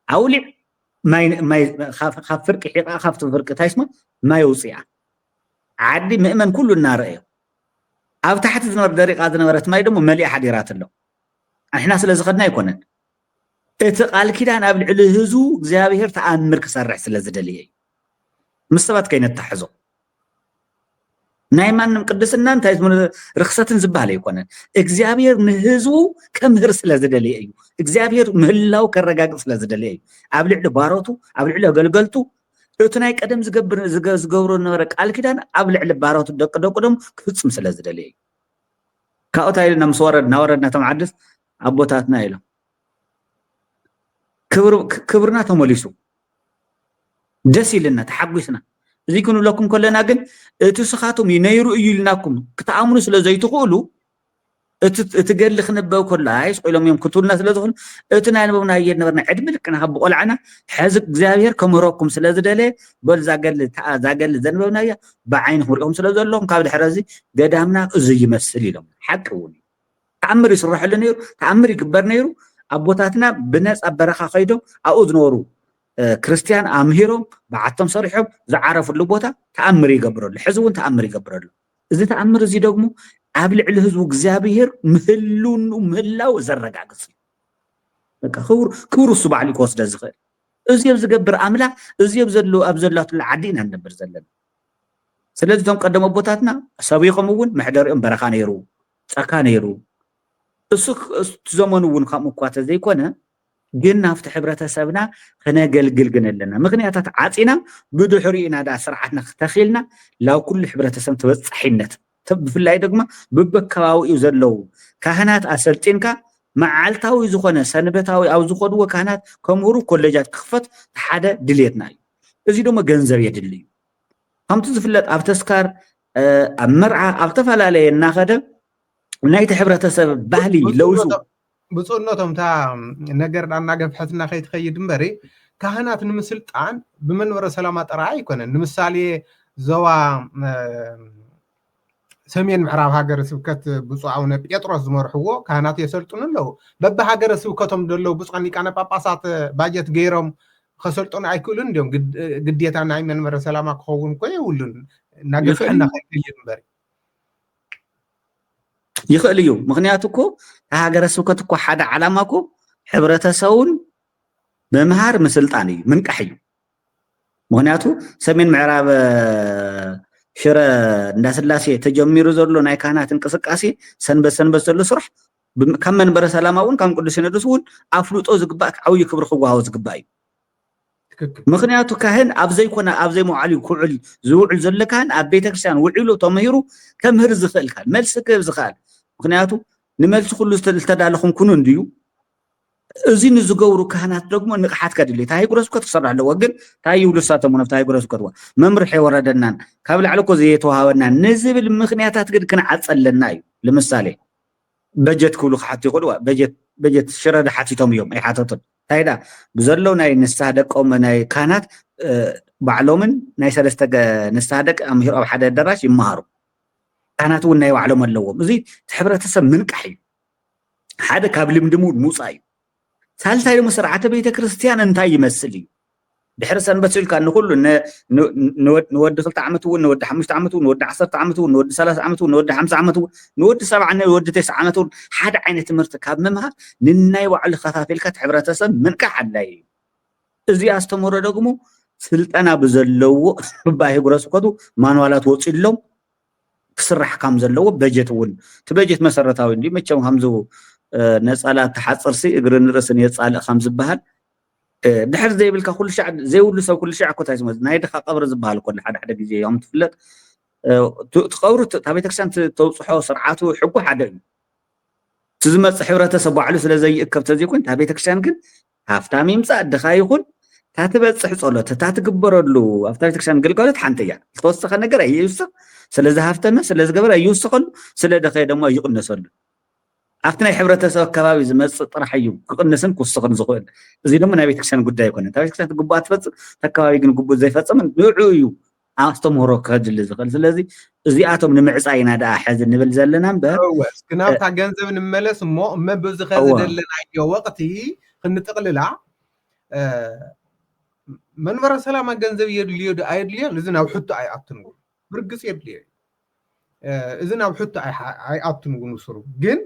ኣውሊዕ ማይ ካብ ፍርቂ ሒቃ ካብቲ ፍርቂ ታይስማ ማይ ውፅያ ዓዲ ምእመን ኩሉ እናረአዮ ኣብ ታሕቲ ዝነበረ ደሪቃ ዝነበረት ማይ ደሞ መሊኣ ሓዲራት ኣሎ ኣሕና ስለ ዝኸድና ይኮነን እቲ ቃል ኪዳን ኣብ ልዕሊ ህዝቡ እግዚአብሔር ተኣምር ክሰርሕ ስለ ዝደልየ ምስ ሰባት ከይነታሕዞ ናይ ማንም ቅድስና እንታይ ርክሰትን ዝባል ኣይኮነን እግዚአብሔር ንህዝቡ ከምህር ስለ ዝደልየ እዩ እግዚአብሔር ምህላው ከረጋግጥ ስለ ዝደልየ እዩ ኣብ ልዕሊ ባሮቱ ኣብ ልዕሊ አገልገልቱ እቲ ናይ ቀደም ዝገብሮ ነበረ ቃል ኪዳን ኣብ ልዕሊ ባሮቱ ደቅደቅዶም ክፍጽም ስለ ዝደልየ እዩ ካብኡታ ኢልና ምስ ወረድና ተማዓድስ ኣቦታትና ኢሎም ክብርና ተመሊሱ ደስ ኢልና ተሓጒስና እዚ ክንብለኩም ከለና ግን እቲ ስኻቶም ይነይሩ እዩ ኢልናኩም ክትኣምኑ ስለ ዘይትኽእሉ እቲ ገድሊ ክነበብ ከሎ ኣይስ ቆይሎም እዮም ክትውልና ስለ ዝኽእሉ እቲ ናይ ነበብና ነበርና ዕድመ ልክና ካብ ቆልዓና ሕዚ እግዚአብሔር ከምህረኩም ስለ ዝደለየ በል ዛገድሊ ዘነበብና እያ ብዓይንኩም ሪኦም ስለ ዘለኹም ካብ ድሕሪ እዚ ገዳምና እዚ ይመስል ኢሎም ሓቂ እውን ተኣምር ይስረሐሉ ነይሩ ተኣምር ይግበር ነይሩ ኣቦታትና ብነፃ በረኻ ከይዶም ኣብኡ ዝነበሩ ክርስቲያን ኣምሂሮም በዓቶም ሰሪሖም ዝዓረፍሉ ቦታ ተኣምር ይገብረሉ ሕዚ እውን ተኣምር ይገብረሉ እዚ ተኣምር እዚ ደግሞ ኣብ ልዕሊ ህዝቡ እግዚአብሔር ምህላው ዘረጋግጽ በቃ ክብሩ እሱ ባዕሉ ክወስደ ዝኽእል እዚ ኣብ ዝገብር ኣምላክ እዚ ኣብ ዘላትሉ ዓዲ ኢና ንነብር ዘለና ስለዚ እቶም ቀደም ኣቦታትና ሰቢኾም እውን መሕደሪኦም በረኻ ነይሩ ጫካ ነይሩ እሱ ዘመኑ እውን ከምኡ እኳ ተዘይኮነ ግን ናብቲ ሕብረተሰብና ክነገልግል ግን ኣለና ምክንያታት ዓፂና ብድሕሪኡ ኢና ዳ ስርዓትና ክተኺልና ላው ኩሉ ሕብረተሰብ ተበጻሒነት ብፍላይ ደግሞ በበከባቢኡ ዘለው ካህናት ኣሰልጢንካ መዓልታዊ ዝኾነ ሰንበታዊ ኣብ ዝኸድዎ ካህናት ከምሁሩ ኮሌጃት ክኽፈት ሓደ ድሌትና እዩ እዚ ደግሞ ገንዘብ የድሊ እዩ ከምቲ ዝፍለጥ ኣብ ተስካር ኣብ መርዓ ኣብ ተፈላለየ እናኸደ ናይቲ ሕብረተሰብ ባህሊ ለውሱ ብፁዕነቶም ታ ነገር እናገፍሐትና ከይትኸይድ እምበሪ ካህናት ንምስልጣን ብመንበረ ሰላማ ጥራይ ኣይኮነን ንምሳሌ ዞባ ሰሜን ምዕራብ ሃገረ ስብከት ብፁዕ ኣቡነ ጴጥሮስ ዝመርሕዎ ካህናት የሰልጥኑ ኣለዉ በቢ ሃገረ ስብከቶም ደለው ብፁዓን ሊቃነ ጳጳሳት ባጀት ገይሮም ከሰልጥኑ ኣይክእሉን እንዲኦም ግዴታ ናይ መንበረ ሰላማ ክኸውን እኮ የብሉን እናገፍሐና ከይትኸይድ እምበሪ ይኽእል እዩ ምክንያቱ እኮ ሃገረ ስብከት እኮ ሓደ ዓላማ እኮ ሕብረተሰቡን መምሃር ምስልጣን እዩ ምንቃሕ እዩ ምክንያቱ ሰሜን ምዕራብ ሽረ እንዳስላሴ ተጀሚሩ ዘሎ ናይ ካህናት እንቅስቃሴ ሰንበት ዘሎ ስራሕ ካብ መንበረ ሰላማ እውን ካብ ቅዱስ ሲኖዶስ እውን ኣፍልጦ ዝግባእ ዓብዪ ክብሪ ክወሃቦ ዝግባእ እዩ ምክንያቱ ካህን ኣብ ዘይሞዓልዩ ክውዕል ዝውዕል ዘሎ ካህን ኣብ ቤተክርስትያን ውዒሉ ተመሂሩ ከምህር ዝኽእል ካል መልሲ ክህብ ዝኽእል ምክንያቱ ንመልሲ ኩሉ ዝተዳለኹም ኩኑ እንድዩ እዚ ንዝገብሩ ካህናት ደግሞ ንቕሓት ከድልዩ እታ ሃገረ ስብከት ክሰርሕ ኣለዎ ግን እታ ይብሉ ንሳቶም እውን ኣብታ ሃገረ ስብከት መምርሒ የወረደናን ካብ ላዕሊ እኮ ዘየተዋሃበና ንዝብል ምክንያታት ግን ክንዓፀለና እዩ ለምሳሌ በጀት ክብሉ ክሓቱ ይኽእሉ በጀት ሽረ ሓቲቶም እዮም ኣይሓተቱን ታይዳ ብዘለው ናይ ንስሓ ደቆም ናይ ካህናት ባዕሎምን ናይ ሰለስተ ንስሓ ደቂ ኣምሂሮ ኣብ ሓደ ኣዳራሽ ይመሃሩ ካህናት እውን ናይ ባዕሎም ኣለዎም እዚ ሕብረተሰብ ምንቃሕ እዩ ሓደ ካብ ልምድሙ ምውፃእ እዩ ሳልሳይ ደግሞ ስርዓተ ቤተ ክርስቲያን እንታይ ይመስል እዩ ድሕሪ ሰንበት ስኢልካ ንኩሉ ንወዲ 2 ዓመት እውን ንወዲ 5 ዓመት እውን ንወዲ 10 ዓመት እውን ንወዲ 30 ዓመት እውን ንወዲ 50 ዓመት እውን ንወዲ 70 ንወዲ 90 ዓመት እውን ሓደ ዓይነት ትምህርቲ ካብ ምምሃር ንናይ ባዕሉ ከፋፈልካ ሕብረተሰብ ምንቃሕ ኣድላይ እዩ እዚ ኣስተምህሮ ደግሞ سلطنا بزلو باهي برس كدو مانوالات وصيلهم كسرح كام زلو بجت ون تبجت مسرتاوي دي مچم همزو نصالات تحصرسي اغرن رسن يصال خمس بحال دحر زي بالك كل شعب زي ولو سو كل شعب كوتاي سمز ناي دخا قبر زبال كل حدا غزي يوم تفلت تقورو تابيتكسان توصحو سرعاتو حقو حدا تزمت حبرتسب على سلازي اكب تزي كنت تابيتكسان كن هافتام يمصا دخا يكون تاتبصح صلوت تاتغبرلو افتايتكسان غلغلت حنتيا توسخ ነገር አይዩስ ስለዚ ሃፍተና ስለዚ ገበር አይዩስخل ስለ ደኸይ ደሞ ይቅነሰሉ አፍትና ሕብረተሰብ አካባቢ ዝመጽ ጥራህ እዩ ክቅነስን ኩስኽን ዝኽእል እዚ ደሞ ናይ ቤተክርስቲያን ጉዳይ ይኮነ ታቤተክርስቲያን ትግባት ፈጽ ተካባቢ ግን ጉቡ ዘይፈጽም ንዑ እዩ አስተምሮ ከጅል ዝኽእል ስለዚ እዚአቶም ንምዕጻይና ዳ ሕዝ ንብል ዘለና እምበር ክናብታ ገንዘብ ንመለስ እሞ መብዝ ኸዝ ደለናዮ ወቅቲ ክንጥቅልላ መንበረ ሰላም ገንዘብ የድልዮ አይድልዮ ለዝና ውሕቱ አይአትንጉ ብርግጽ የድልዮ እዝና ውሕቱ አይአትንጉ ንስሩ ግን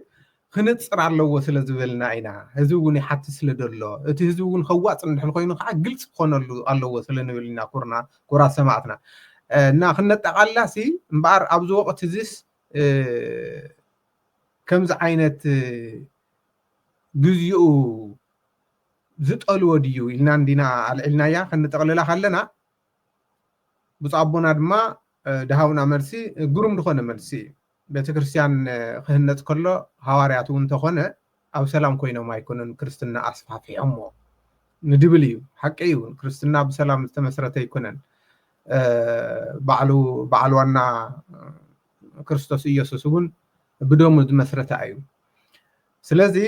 ክንጽር ኣለዎ ስለ ዝበልና ኢና ህዝቡን ይሓት ስለ ደሎ እቲ ህዝቡን ከዋጽ እንድሕል ኮይኑ ከዓ ግልጽ ኮነሉ ኣለዎ ስለ ንብልና ኩራ ሰማዕትና እና ክንጠቃላሲ እምባር ኣብዚ ወቅት እዚስ ከምዚ ዓይነት ግዝኡ ዝጠልዎ ድዩ ኢልና እንዲና አልዕልናያ ክንጠቅልላ ካለና ብጻቦና ድማ ደሃውና መልሲ ጉሩም ድኾነ መልሲ ቤተክርስቲያን ክህነጽ ከሎ ሐዋርያቱ እንተኾነ ኣብ ሰላም ኮይኖም አይኮነን ክርስትና አስፋፊዖሞ ንድብል እዩ ሓቂ እዩ ክርስትና ብሰላም ዝተመስረተ ይኮነን ባዕልዋና ክርስቶስ ኢየሱስ እውን ብደሙ ዝመስረተ እዩ ስለዚ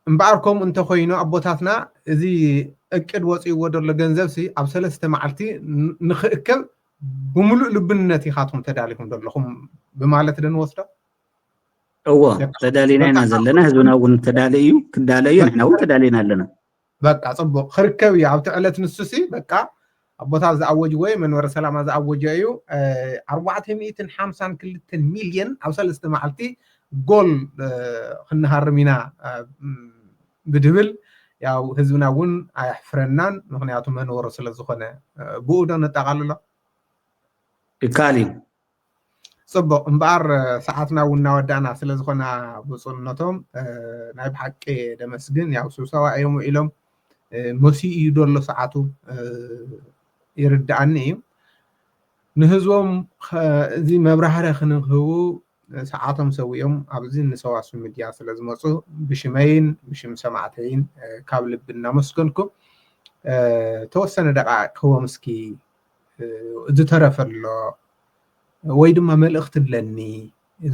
እምባርኩም እንተ ኮይኑ አቦታትና እዚ እቅድ ወጽይዎ ደሎ ገንዘብ ሲ ኣብ 3 መዓልቲ ንኽእከብ بملؤ لبنة خاطهم تداليكم دلهم بمالت دنوسدا تدالينا نازلنا هزونا ون تداليو كداليو نحنا وتدالينا لنا بقى صبو خركوي عاو تعلت نسسي بقى ابوتا زعوج وي من ور سلام زعوج ايو 450 كلتن مليون او 3 معلتي جول خنهرمينا بدبل ያው ህዝብና ውን አይፍረናን ምክንያቱም መንወር ስለዝኾነ ብኡዶ ነጠቃልሎ ኢካሊ ጽቡቅ እምባር ሰዓትና ውን ናወዳና ስለዝኾነ ብፁዕነቶም ናይ ብሓቂ ደመስግን ያው ስብሰባ እዮም ኢሎም መሲ እዩ ደሎ ሰዓቱ ይርዳእኒ እዩ ንህዝቦም እዚ መብራህርያ ክንህቡ ሰዓቶም ሰውዮም ኣብዚ ንሰዋሱ ሚድያ ስለዝመጹ ብሽመይን ብሽም ሰማዕተይን ካብ ልብ እናመስገንኩም ተወሰነ ደቂቃ ክቦም እስኪ ዝተረፈሎ ወይ ድማ መልእኽቲ ለኒ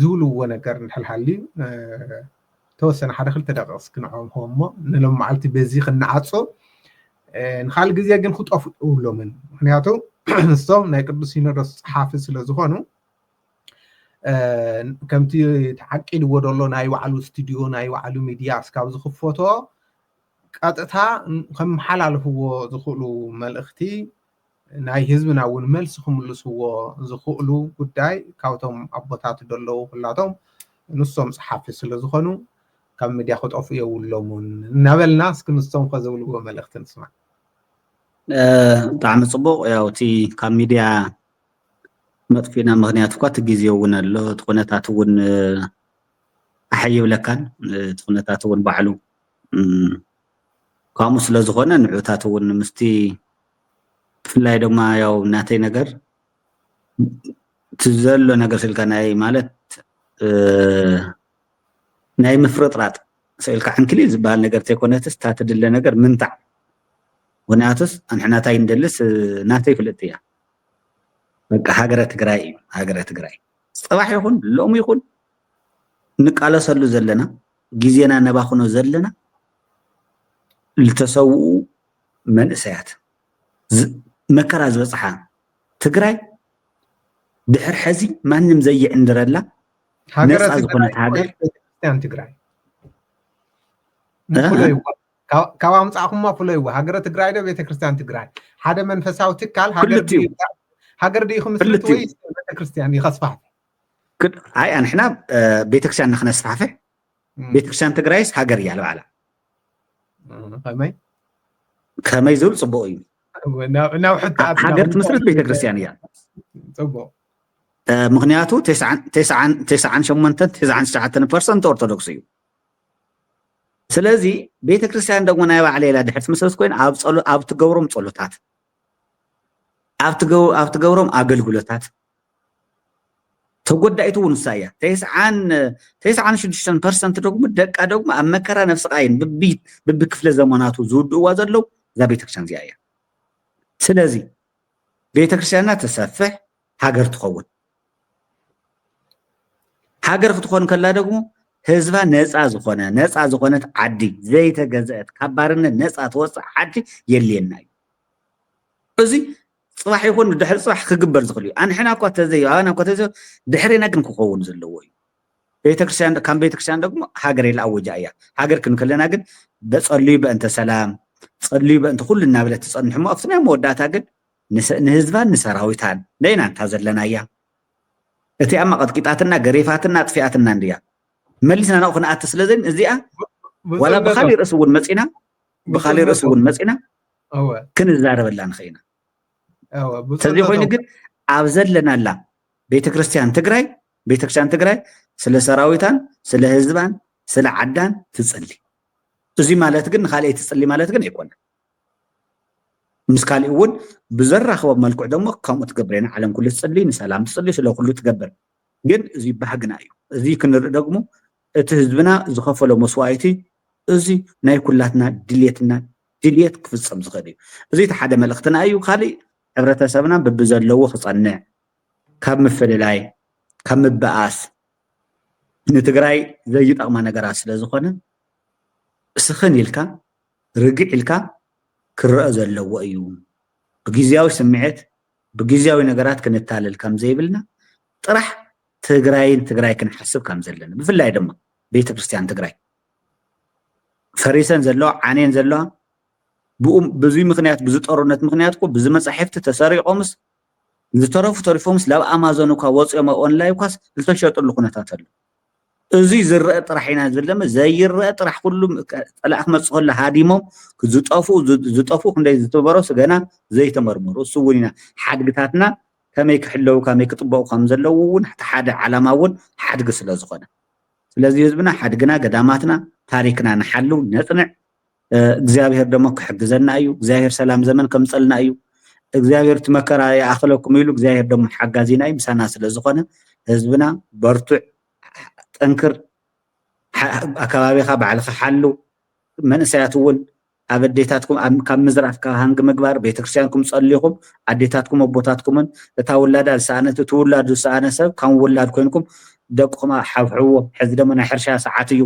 ዝብልዎ ነገር እንሕልሃሊ ተወሰነ ሓደ ክልተ ደቂቃ እስኪ ንዕኦም ሆሞ ንሎም መዓልቲ በዚ ክንዓጾ ንኻል ግዜ ግን ክጠፉ ይብሎምን ምክንያቱ ንሶም ናይ ቅዱስ ሲኖዶስ ጸሓፊ ስለዝኾኑ ከምቲ ተዓቂድዎ ደሎ ናይ ባዕሉ ስቱድዮ ናይ ባዕሉ ሚድያ እስካብ ዝኽፈቶ ቀጥታ ከመሓላልፍዎ ዝኽእሉ መልእኽቲ ናይ ህዝብና እውን መልሲ ክምልስዎ ዝኽእሉ ጉዳይ ካብቶም ኣቦታት ደለው ኩላቶም ንሶም ጸሓፊ ስለዝኾኑ ካብ ሚድያ ክጠፉ የብሎምን እናበልና እስኪ ንሶም ከዘብልዎ መልእኽቲ ንስማ ብጣዕሚ ጽቡቕ ያው እቲ ካብ ሚድያ መጥፊና ምክንያት እኳ ትግዜ እውን ኣሎ ትኩነታት እውን ኣሕይብለካን ትኩነታት እውን ባዕሉ ከምኡ ስለዝኾነ ንዑታት እውን ምስቲ ብፍላይ ድማ ያው ናተይ ነገር ትዘሎ ነገር ስልካ ናይ ማለት ናይ ምፍርጥራጥ ስልካ ሕንክሊ ዝበሃል ነገር ተይኮነትስ ታትድለ ነገር ምንታዕ ወናትስ አንሕናታይ እንደልስ ናተይ ፍልጥ እያ በቃ ሀገረ ትግራይ ጽባሕ ይኹን ሎም ይኹን ንቃለሰሉ ዘለና ጊዜና ነባኽኖ ዘለና ልተሰውኡ መንእሰያት መከራ ዝበጽሓ ትግራይ ድሕር ሕዚ ማንም ዘይዕንድረላ ነፃ ዝኾነት ሃገር ክርስቲያን ትግራይ ካብ ኣምጻእኹማ ፍለይዎ ሃገረ ትግራይ ዶ ቤተክርስቲያን ትግራይ ሓደ መንፈሳዊ ትካል ሃገር ዲ خمسلت ወይ ቤተክርስቲያን ይኸስፋሕ አይ አንሕና ቤተክርስቲያን ንኽነስፋሕፍሕ ቤተክርስቲያን ትግራይስ ሃገር እያ ለባዕላ ከመይ ዝብል ጽቡቕ እዩ ناو حتى هاجر تمسرت بيت كريستيان يا صبو مغنياتو 99.9% ኦርቶዶክስ እዩ ስለዚ ቤተ ክርስቲያን ደግሞ ናይ ባዕለ ኢላ ድሕር ትመስረት ኮይን ኣብ ትገብሮም ጸሎታት ኣብ ትገብሮም ኣገልግሎታት ተጎዳይቱ ውንሳያ 96% ደግሞ ደቃ ደግሞ ኣብ መከራ ነፍስ ቃይን ብቢ ክፍለ ዘመናቱ ዝውድእዋ ዘለው እዛ ቤተ ክርስቲያን እዚኣ እያ ስለዚ ቤተ ክርስቲያንና ተሰፍሕ ሃገር ትኸውን ሃገር ክትኮን ከላ ደግሞ ህዝባ ነፃ ዝኾነት ዓዲ ዘይተገዘአት ካብ ባርነት ነፃ ትወፅእ ዓዲ የልየና እዩ እዚ صباح يكون دحر صباح كجبر زخلي أنا حنا قط زي أنا قط زي دحرنا كن كقون زلوي بيتكرسان كم بيتكرسان دقم حجر الأول جاية حجر كن كلنا قد بتصلي بأنت سلام تصلي بأنت كل النابلة تصلي حمو أفتنا مودات قد نهزبان نسراويتان لينا تهزر لنا إياه أتي أما قد قطعتنا قريفاتنا طفياتنا نديا مليسنا نأخذ أتسلزين زيا ولا بخلي رأسون مسئنا بخلي رأسون مسئنا كن الزارب اللي نخينا ስለዚ ኮይኑ ግን ኣብ ዘለናላ ቤተክርስቲያን ትግራይ ስለ ሰራዊታን ስለ ህዝባን ስለ ዓዳን ትጽሊ እዚ ማለት ግን ካልእ ትጽሊ ማለት ግን አይኮነን ምስ ካልእ እውን ብዘራኸበ መልክዕ ደግሞ ከምኡ ትገብረና ዓለም ኩሉ ትጽሊ ንሰላም ትጽሊ ስለ ኩሉ ትገብር ግን እዚ ባህግና እዩ እዚ ክንርኢ ደግሞ እቲ ህዝብና ዝኸፈሎ መስዋዕቲ እዚ ናይ ኩላትና ድልየት ክፍጸም ዝኽእል እዩ እዚ ሓደ መልእኽትና እዩ ካልእ ሕብረተሰብና በብዘለዎ ክጸንዕ ካብ ምፍልላይ ካብ ምብኣስ ንትግራይ ዘይጠቕማ ነገራት ስለ ዝኾነ ስኽን ኢልካ ርግዕ ኢልካ ክረአ ዘለዎ እዩ ብግዚያዊ ስምዒት ብግዚያዊ ነገራት ክንታለል ከም ዘይብልና ጥራሕ ትግራይ ክንሓስብ ከም ዘለና ብፍላይ ድማ ቤተክርስትያን ትግራይ ፈሪሰን ዘለዎ ዓኔን ዘለዎ ብዙ ምክንያት ብዙ ጦርነት ምክንያት እኮ ብዙ መጻሕፍት ተሰሪቆምስ ዝተረፉ ተሪፎምስ ላብ ኣማዞን እኮ ወጽኦም ኦንላይን ኳስ ዝተሸጠሉ ኩነታት ኣሎ እዚ ዝረአ ጥራሕ ኢና ዘለመ ዘይረአ ጥራሕ ሁሉም ጠላእክ መጽኸለ ሃዲሞም ዝጠፉ ክንደይ ዝተበረሱ ገና ዘይተመርመሩ እሱ እውን ኢና ሓድግታትና ከመይ ክሕለው ከመይ ክጥበቁ ከም ዘለዎ እውን ሓደ ዓላማ እውን ሓድግ ስለ ዝኾነ ስለዚ ህዝብና ሓድግና ገዳማትና ታሪክና ንሓሉ ነጽንዕ እግዚአብሔር ደግሞ ክሕግዘና እዩ እግዚአብሔር ሰላም ዘመን ከምጸልና እዩ እግዚአብሔር ትመከራ ያአخلكم ይሉ እግዚአብሔር ደግሞ ሓጋዚና እዩ ምሳና ስለ ዝኾነ ህዝብና በርቱዕ ጠንክር ኣካባቢኻ ባዕልኻ ሓሉ መንእሰያት እውን ኣብ ኣዴታትኩም ካብ ምዝራፍ ካብ ሃንግ ምግባር ቤተክርስትያንኩም ጸልይኩም ኣዴታትኩም ኣቦታትኩምን እታ ውላዳ ሰዓነት ትውላዱ ሰዓነ ሰብ ከም ውላድ ኮይንኩም ደቅኹም ሓፍሕዎ ሕዚ ደግሞ ናይ ሕርሻ ሰዓት እዩ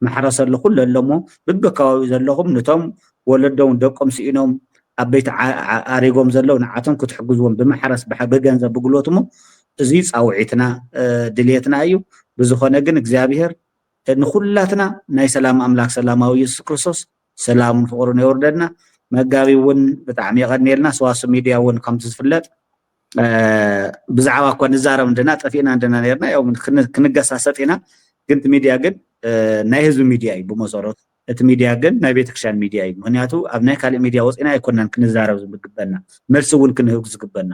محرسل كل لهم ببكاوي زلهم نتم ولدهم دقم سئنهم أبيت عريقهم زلون عاتم كنت حجزهم بمحرس بحبجان زب بقولتهم زيز أو عتنا دليتنا أيو بزخنا جن إجزابير نخلتنا ناي سلام أملاك سلام أو يسوع كريستوس سلام فقرن يوردنا مجاوي ون بتعمي غني لنا سواس ميديا ون خمس فلات بزعوا كون الزارة من دنا تفينا عندنا نيرنا يوم كنجس أساتنا كنت ميديا جن ናይ ህዝቢ ሚድያ እዩ ብመሰረቱ እቲ ሚድያ ግን ናይ ቤተክርስትያን ሚድያ እዩ ምክንያቱ ኣብ ናይ ካልእ ሚድያ ወፅና ኣይኮነን ክንዛረብ ዝግበና መልሲ እውን ክንህብ ዝግበና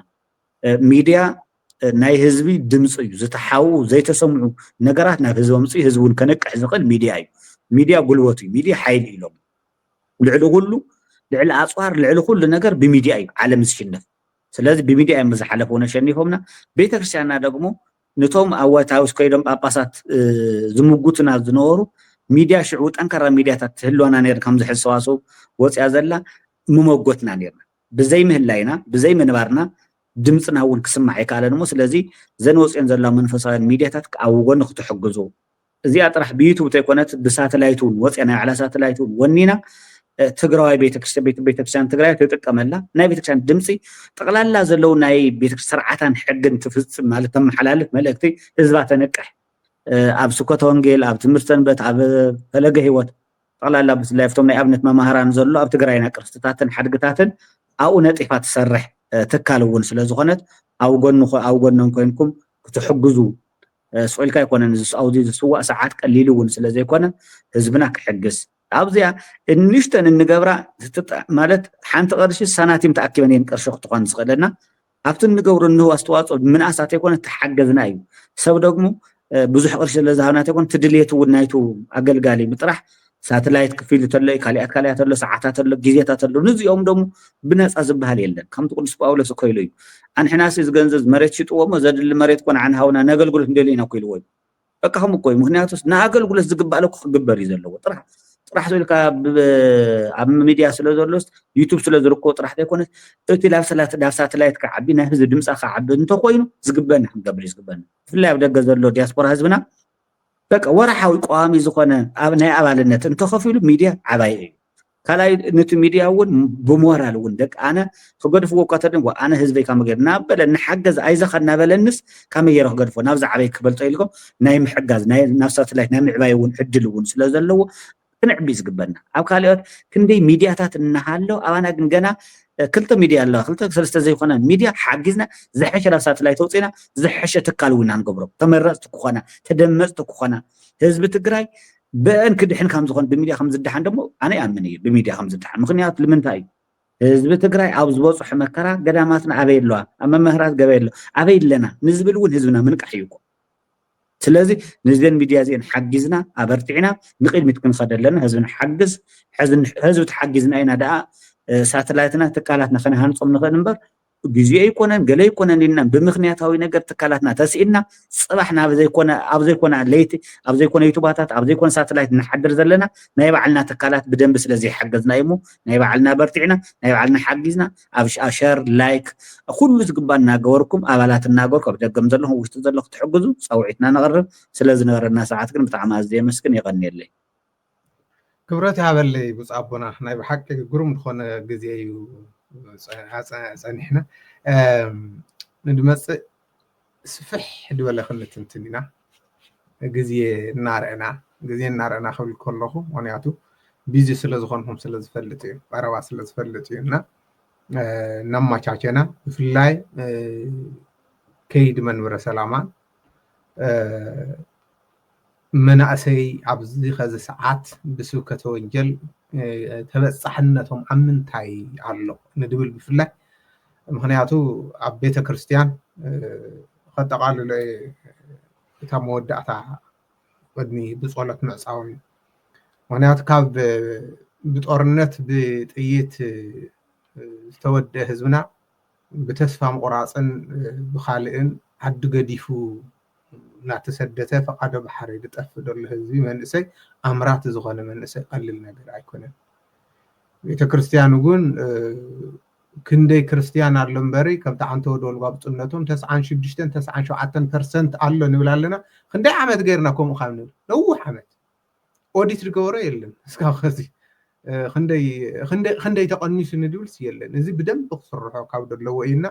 ሚድያ ናይ ህዝቢ ድምፂ እዩ ዝተሓው ዘይተሰምዑ ነገራት ናብ ህዝቢ ምፅኢ ህዝቡን ከነቅሕ ዝኽእል ሚድያ እዩ ሚድያ ጉልበቱ እዩ ሚድያ ሓይሊ ኢሎም ልዕሊ ኣፅዋር ልዕሊ ኩሉ ነገር ብሚድያ እዩ ዓለም ዝሽነፍ ስለዚ ብሚድያ እዮም ዝሓለፈ ሆነ ሸኒፎምና ቤተክርስትያንና ደግሞ نتوم أوقات هاوس كيدم أباسات زموجتنا زنورو ميديا شعوت أنكر ميديا تهلونا نير كم زح السواسو وتأذلا مموجتنا نيرنا بزي مهلاينا بزي منبارنا دمتنا هون كسم معك على نموس الذي زنوس إنزل من فصائل ميديا تك أو ونخت حجزو زي أطرح بيوتو تكونت بساتلايتون وتأنا على ساتلايتون ونينا تجرى بيتكسان تجرى تتكملنا ناي بيتكسان دمسي تقلال زلو ناي بيتكسان سرعة حقن تفز مالتهم حلالك ملكتي إزبات نكح أب سكوت هونجيل أب تمرتن بيت أب فلقه هوت تقلال بس لا يفتهم ناي أبنت ما مهران زلو أب تجرينا كرستاتن حدقتاتن أو نتيفات سرح تكالون سلازغنت أو جنن كونكم تحجزوا سؤال كاي كون أو دي سواء ساعات قليلون سلازي كون حزبنا كحجز ኣብዚያ እንሽተን እንገብራ ማለት ሓንቲ ቅርሺ ሰናቲም ተኣኪበን እየን ቅርሺ ክትኾን ዝኽእለና ኣብቲ እንገብሮ እንህቦ ኣስተዋፅኦ ምንኣሳት ኣይኮነ ተሓገዝና እዩ ሰብ ደግሞ ብዙሕ ቅርሺ ስለዝሃብና ኣይኮነ ትድልየት እውን ናይቱ ኣገልጋሊ ምጥራሕ ሳተላይት ክፍል ተሎ ካልኣት ተሎ ሰዓታት ተሎ ግዜታት ተሎ ንዚኦም ደግሞ ብነፃ ዝበሃል የለን ከምቲ ቅዱስ ጳውሎስ ኮይሉ እዩ ኣንሕናስ ዝገንዘብ መሬት ሽጥዎሞ ዘድሊ መሬት ኮነ ዓንሃውና ነገልግሎት እንደለይና ኮይልዎ እዩ በቃ ከምኡ ኮይ ምክንያቱስ ንኣገልግሎት ዝግባእ ለኩ ክግበር እዩ ዘለዎ ጥራሕ ዝብልካ ኣብ ሚድያ ስለ ዘሎስ ዩቱብ ስለ ዝርከቦ ጥራሕ ዘይኮነስ እቲ ናብ ሳተላይት ክዓቢ ናይ ህዝቢ ድምፃ ክዓቢ እንተኮይኑ ዝግበአና ክንገብር እዩ ዝግበአና ብፍላይ ኣብ ደገ ዘሎ ዲያስፖራ ህዝብና በቃ ወርሓዊ ቋሚ ዝኾነ ናይ ኣባልነት እንተኸፊሉ ሚድያ ዓባይ እዩ ካልኣይ ነቲ ሚድያ እውን ብሞራል እውን ደቂ ኣነ ክገድፍዎ እኳ ተደን ኣነ ህዝበይ ካመ ገይር ናበለ ንሓገዝ ኣይዘኸና በለንስ ካመይ ገይረ ክገድፎ ናብዚ ዓበይ ክበልጦ ኢልኩም ናይ ምሕጋዝ ናብ ሳተላይት ናይ ምዕባይ እውን ዕድል እውን ስለ ዘለዎ ክንዕቢ ዝግበአና ኣብ ካልኦት ክንደይ ሚድያታት እናሃሎ ኣባና ግን ገና ክልተ ሚድያ ኣለዋ ክልተ ሰለስተ ዘይኮነ ሚድያ ሓጊዝና ዝሐሸ ናብ ሳተላይት ተውፅና ዝሐሸ ትካል እውን ንገብሮ ተመረፅቲ ክኾና ተደመፅቲ ክኾና ህዝቢ ትግራይ ብአን ክድሕን ከም ዝኾን ብሚድያ ከም ዝድሓን ደሞ ኣነ ይኣምን እዩ ብሚድያ ከም ዝድሓን ምክንያቱ ንምንታይ እዩ ህዝቢ ትግራይ ኣብ ዝበፅሑ መከራ ገዳማትና ኣበይ ኣለዋ ኣብ መምህራት ገበይ ኣሎ ኣበይ ኣለና ንዝብል እውን ህዝብና ምንቃሕ እዩ ስለዚ ነዚን ሚድያ እዚአን ሓጊዝና ኣበርቲዕና ንቅድሚት ክንኸድ ኣለና ህዝብና ሓግዝ ህዝቢ ተሓጊዝና ኢና ደኣ ሳተላይትና ትካላትና ከነሃንፆም ንኽእል እምበር ግዜ ኣይኮነን ገለ ኣይኮነን ኢልና ብምክንያታዊ ነገር ትካላትና ተስኢልና ፅባሕ ኣብ ዘይኮነ ለይቲ ኣብ ዘይኮነ ዩቱባታት ኣብ ዘይኮነ ሳተላይት ንሓድር ዘለና ናይ ባዕልና ትካላት ብደንቢ ስለዘይሓገዝና እዩ ሞ ናይ ባዕልና በርቲዕና ናይ ባዕልና ሓጊዝና ኣብ ሸር ላይክ ኩሉ ዝግባእ እናገበርኩም ኣባላት እናገበርኩ ኣብ ደገም ዘለኹም ውሽጢ ዘለኹ ትሕግዙ ፀውዒትና ነቕርብ ስለዝነበረና ሰዓት ግን ብጣዕሚ ኣዝየ መስክን ይቐኒየለይ ክብረት ይሃበለይ ብፁዕ ኣቦና ናይ ብሓቂ ግሩም ዝኾነ ግዜ እዩ ፀኒሕና ንድመፅእ ስፍሕ ድበለ ክንትንትን ኢና ግዜ እናርአና ክብል ከለኹ ምክንያቱ ቢዚ ስለዝኾንኩም ስለዝፈልጥ እዩ ቀረባ ስለዝፈልጥ እዩ እና እናማቻቸና ብፍላይ ከይዲ መንበረ ሰላማን መናእሰይ ኣብዚ ኸዚ ሰዓት ብስብከተ ወንጌል ተበፃሕነቶም ኣብ ምንታይ ኣሎ ንድብል ብፍላይ ምክንያቱ ኣብ ቤተ ክርስቲያን ከጠቃልለ እታ መወዳእታ ቅድሚ ብፀሎት ምዕፃው እዩ ምክንያቱ ካብ ብጦርነት ብጥይት ዝተወድአ ህዝብና ብተስፋ ምቁራፅን ብካልእን ዓዲ ገዲፉ እናተሰደተ ፈቃደ ባሕሪ ዝጠፍ ዘሎ ህዝቢ መንእሰይ ኣምራት ዝኾነ መንእሰይ ቀሊል ነገር ኣይኮነን ቤተክርስቲያን እውን ክንደይ ክርስቲያን ኣሎ እምበሪ ከምቲ ሓንቲ ወደወልጓ ብፅነቶም 96-97% ኣሎ ንብል ኣለና ክንደይ ዓመት ገይርና ከምኡ ካብ ንብል ነዊሕ ዓመት ኦዲት ዝገበሮ የለን እስካብ ከዚ ክንደይ ተቐኒሱ ንድብልስ የለን እዚ ብደንብ ክስርሖ ካብ ዘለዎ እዩና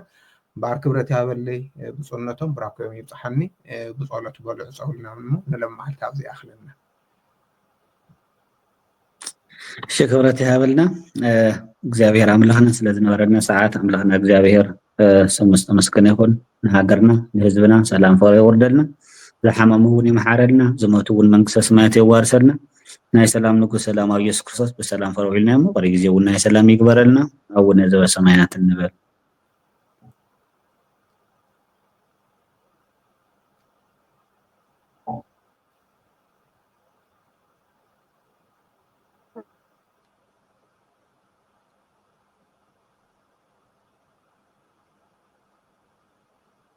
ባር ክብረት ያበለይ ብፅነቶም ብራኮም ይብፅሐኒ ብፀሎት በልዑ ፀውልና እሞ ንለማዓልቲ ኣብዚ ኣኽለና ክብረት ይሃበልና እግዚአብሔር ኣምላኽና ስለ ዝነበረና ሰዓት ኣምላኽና እግዚአብሔር ስሙ ዝተመስገነ ይኹን ንሃገርና ንህዝብና ሰላም ፍቅሪ ይወርደልና ዝሓመሙ እውን ይመሓረልና ዝሞቱ እውን መንግስተ ሰማያት የዋርሰልና ናይ ሰላም ንጉስ ሰላማዊ ኢየሱስ ክርስቶስ ብሰላም ፈርዊልና እሞ ቀሪ ግዜ እውን ናይ ሰላም ይግበረልና ኣቡነ ዘበሰማያት እንበል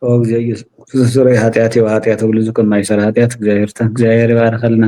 እግዚአብሔር ኃጢአት ብሉ ዝከም ማይሰራ ኃጢአት እግዚአብሔር ይባረከልና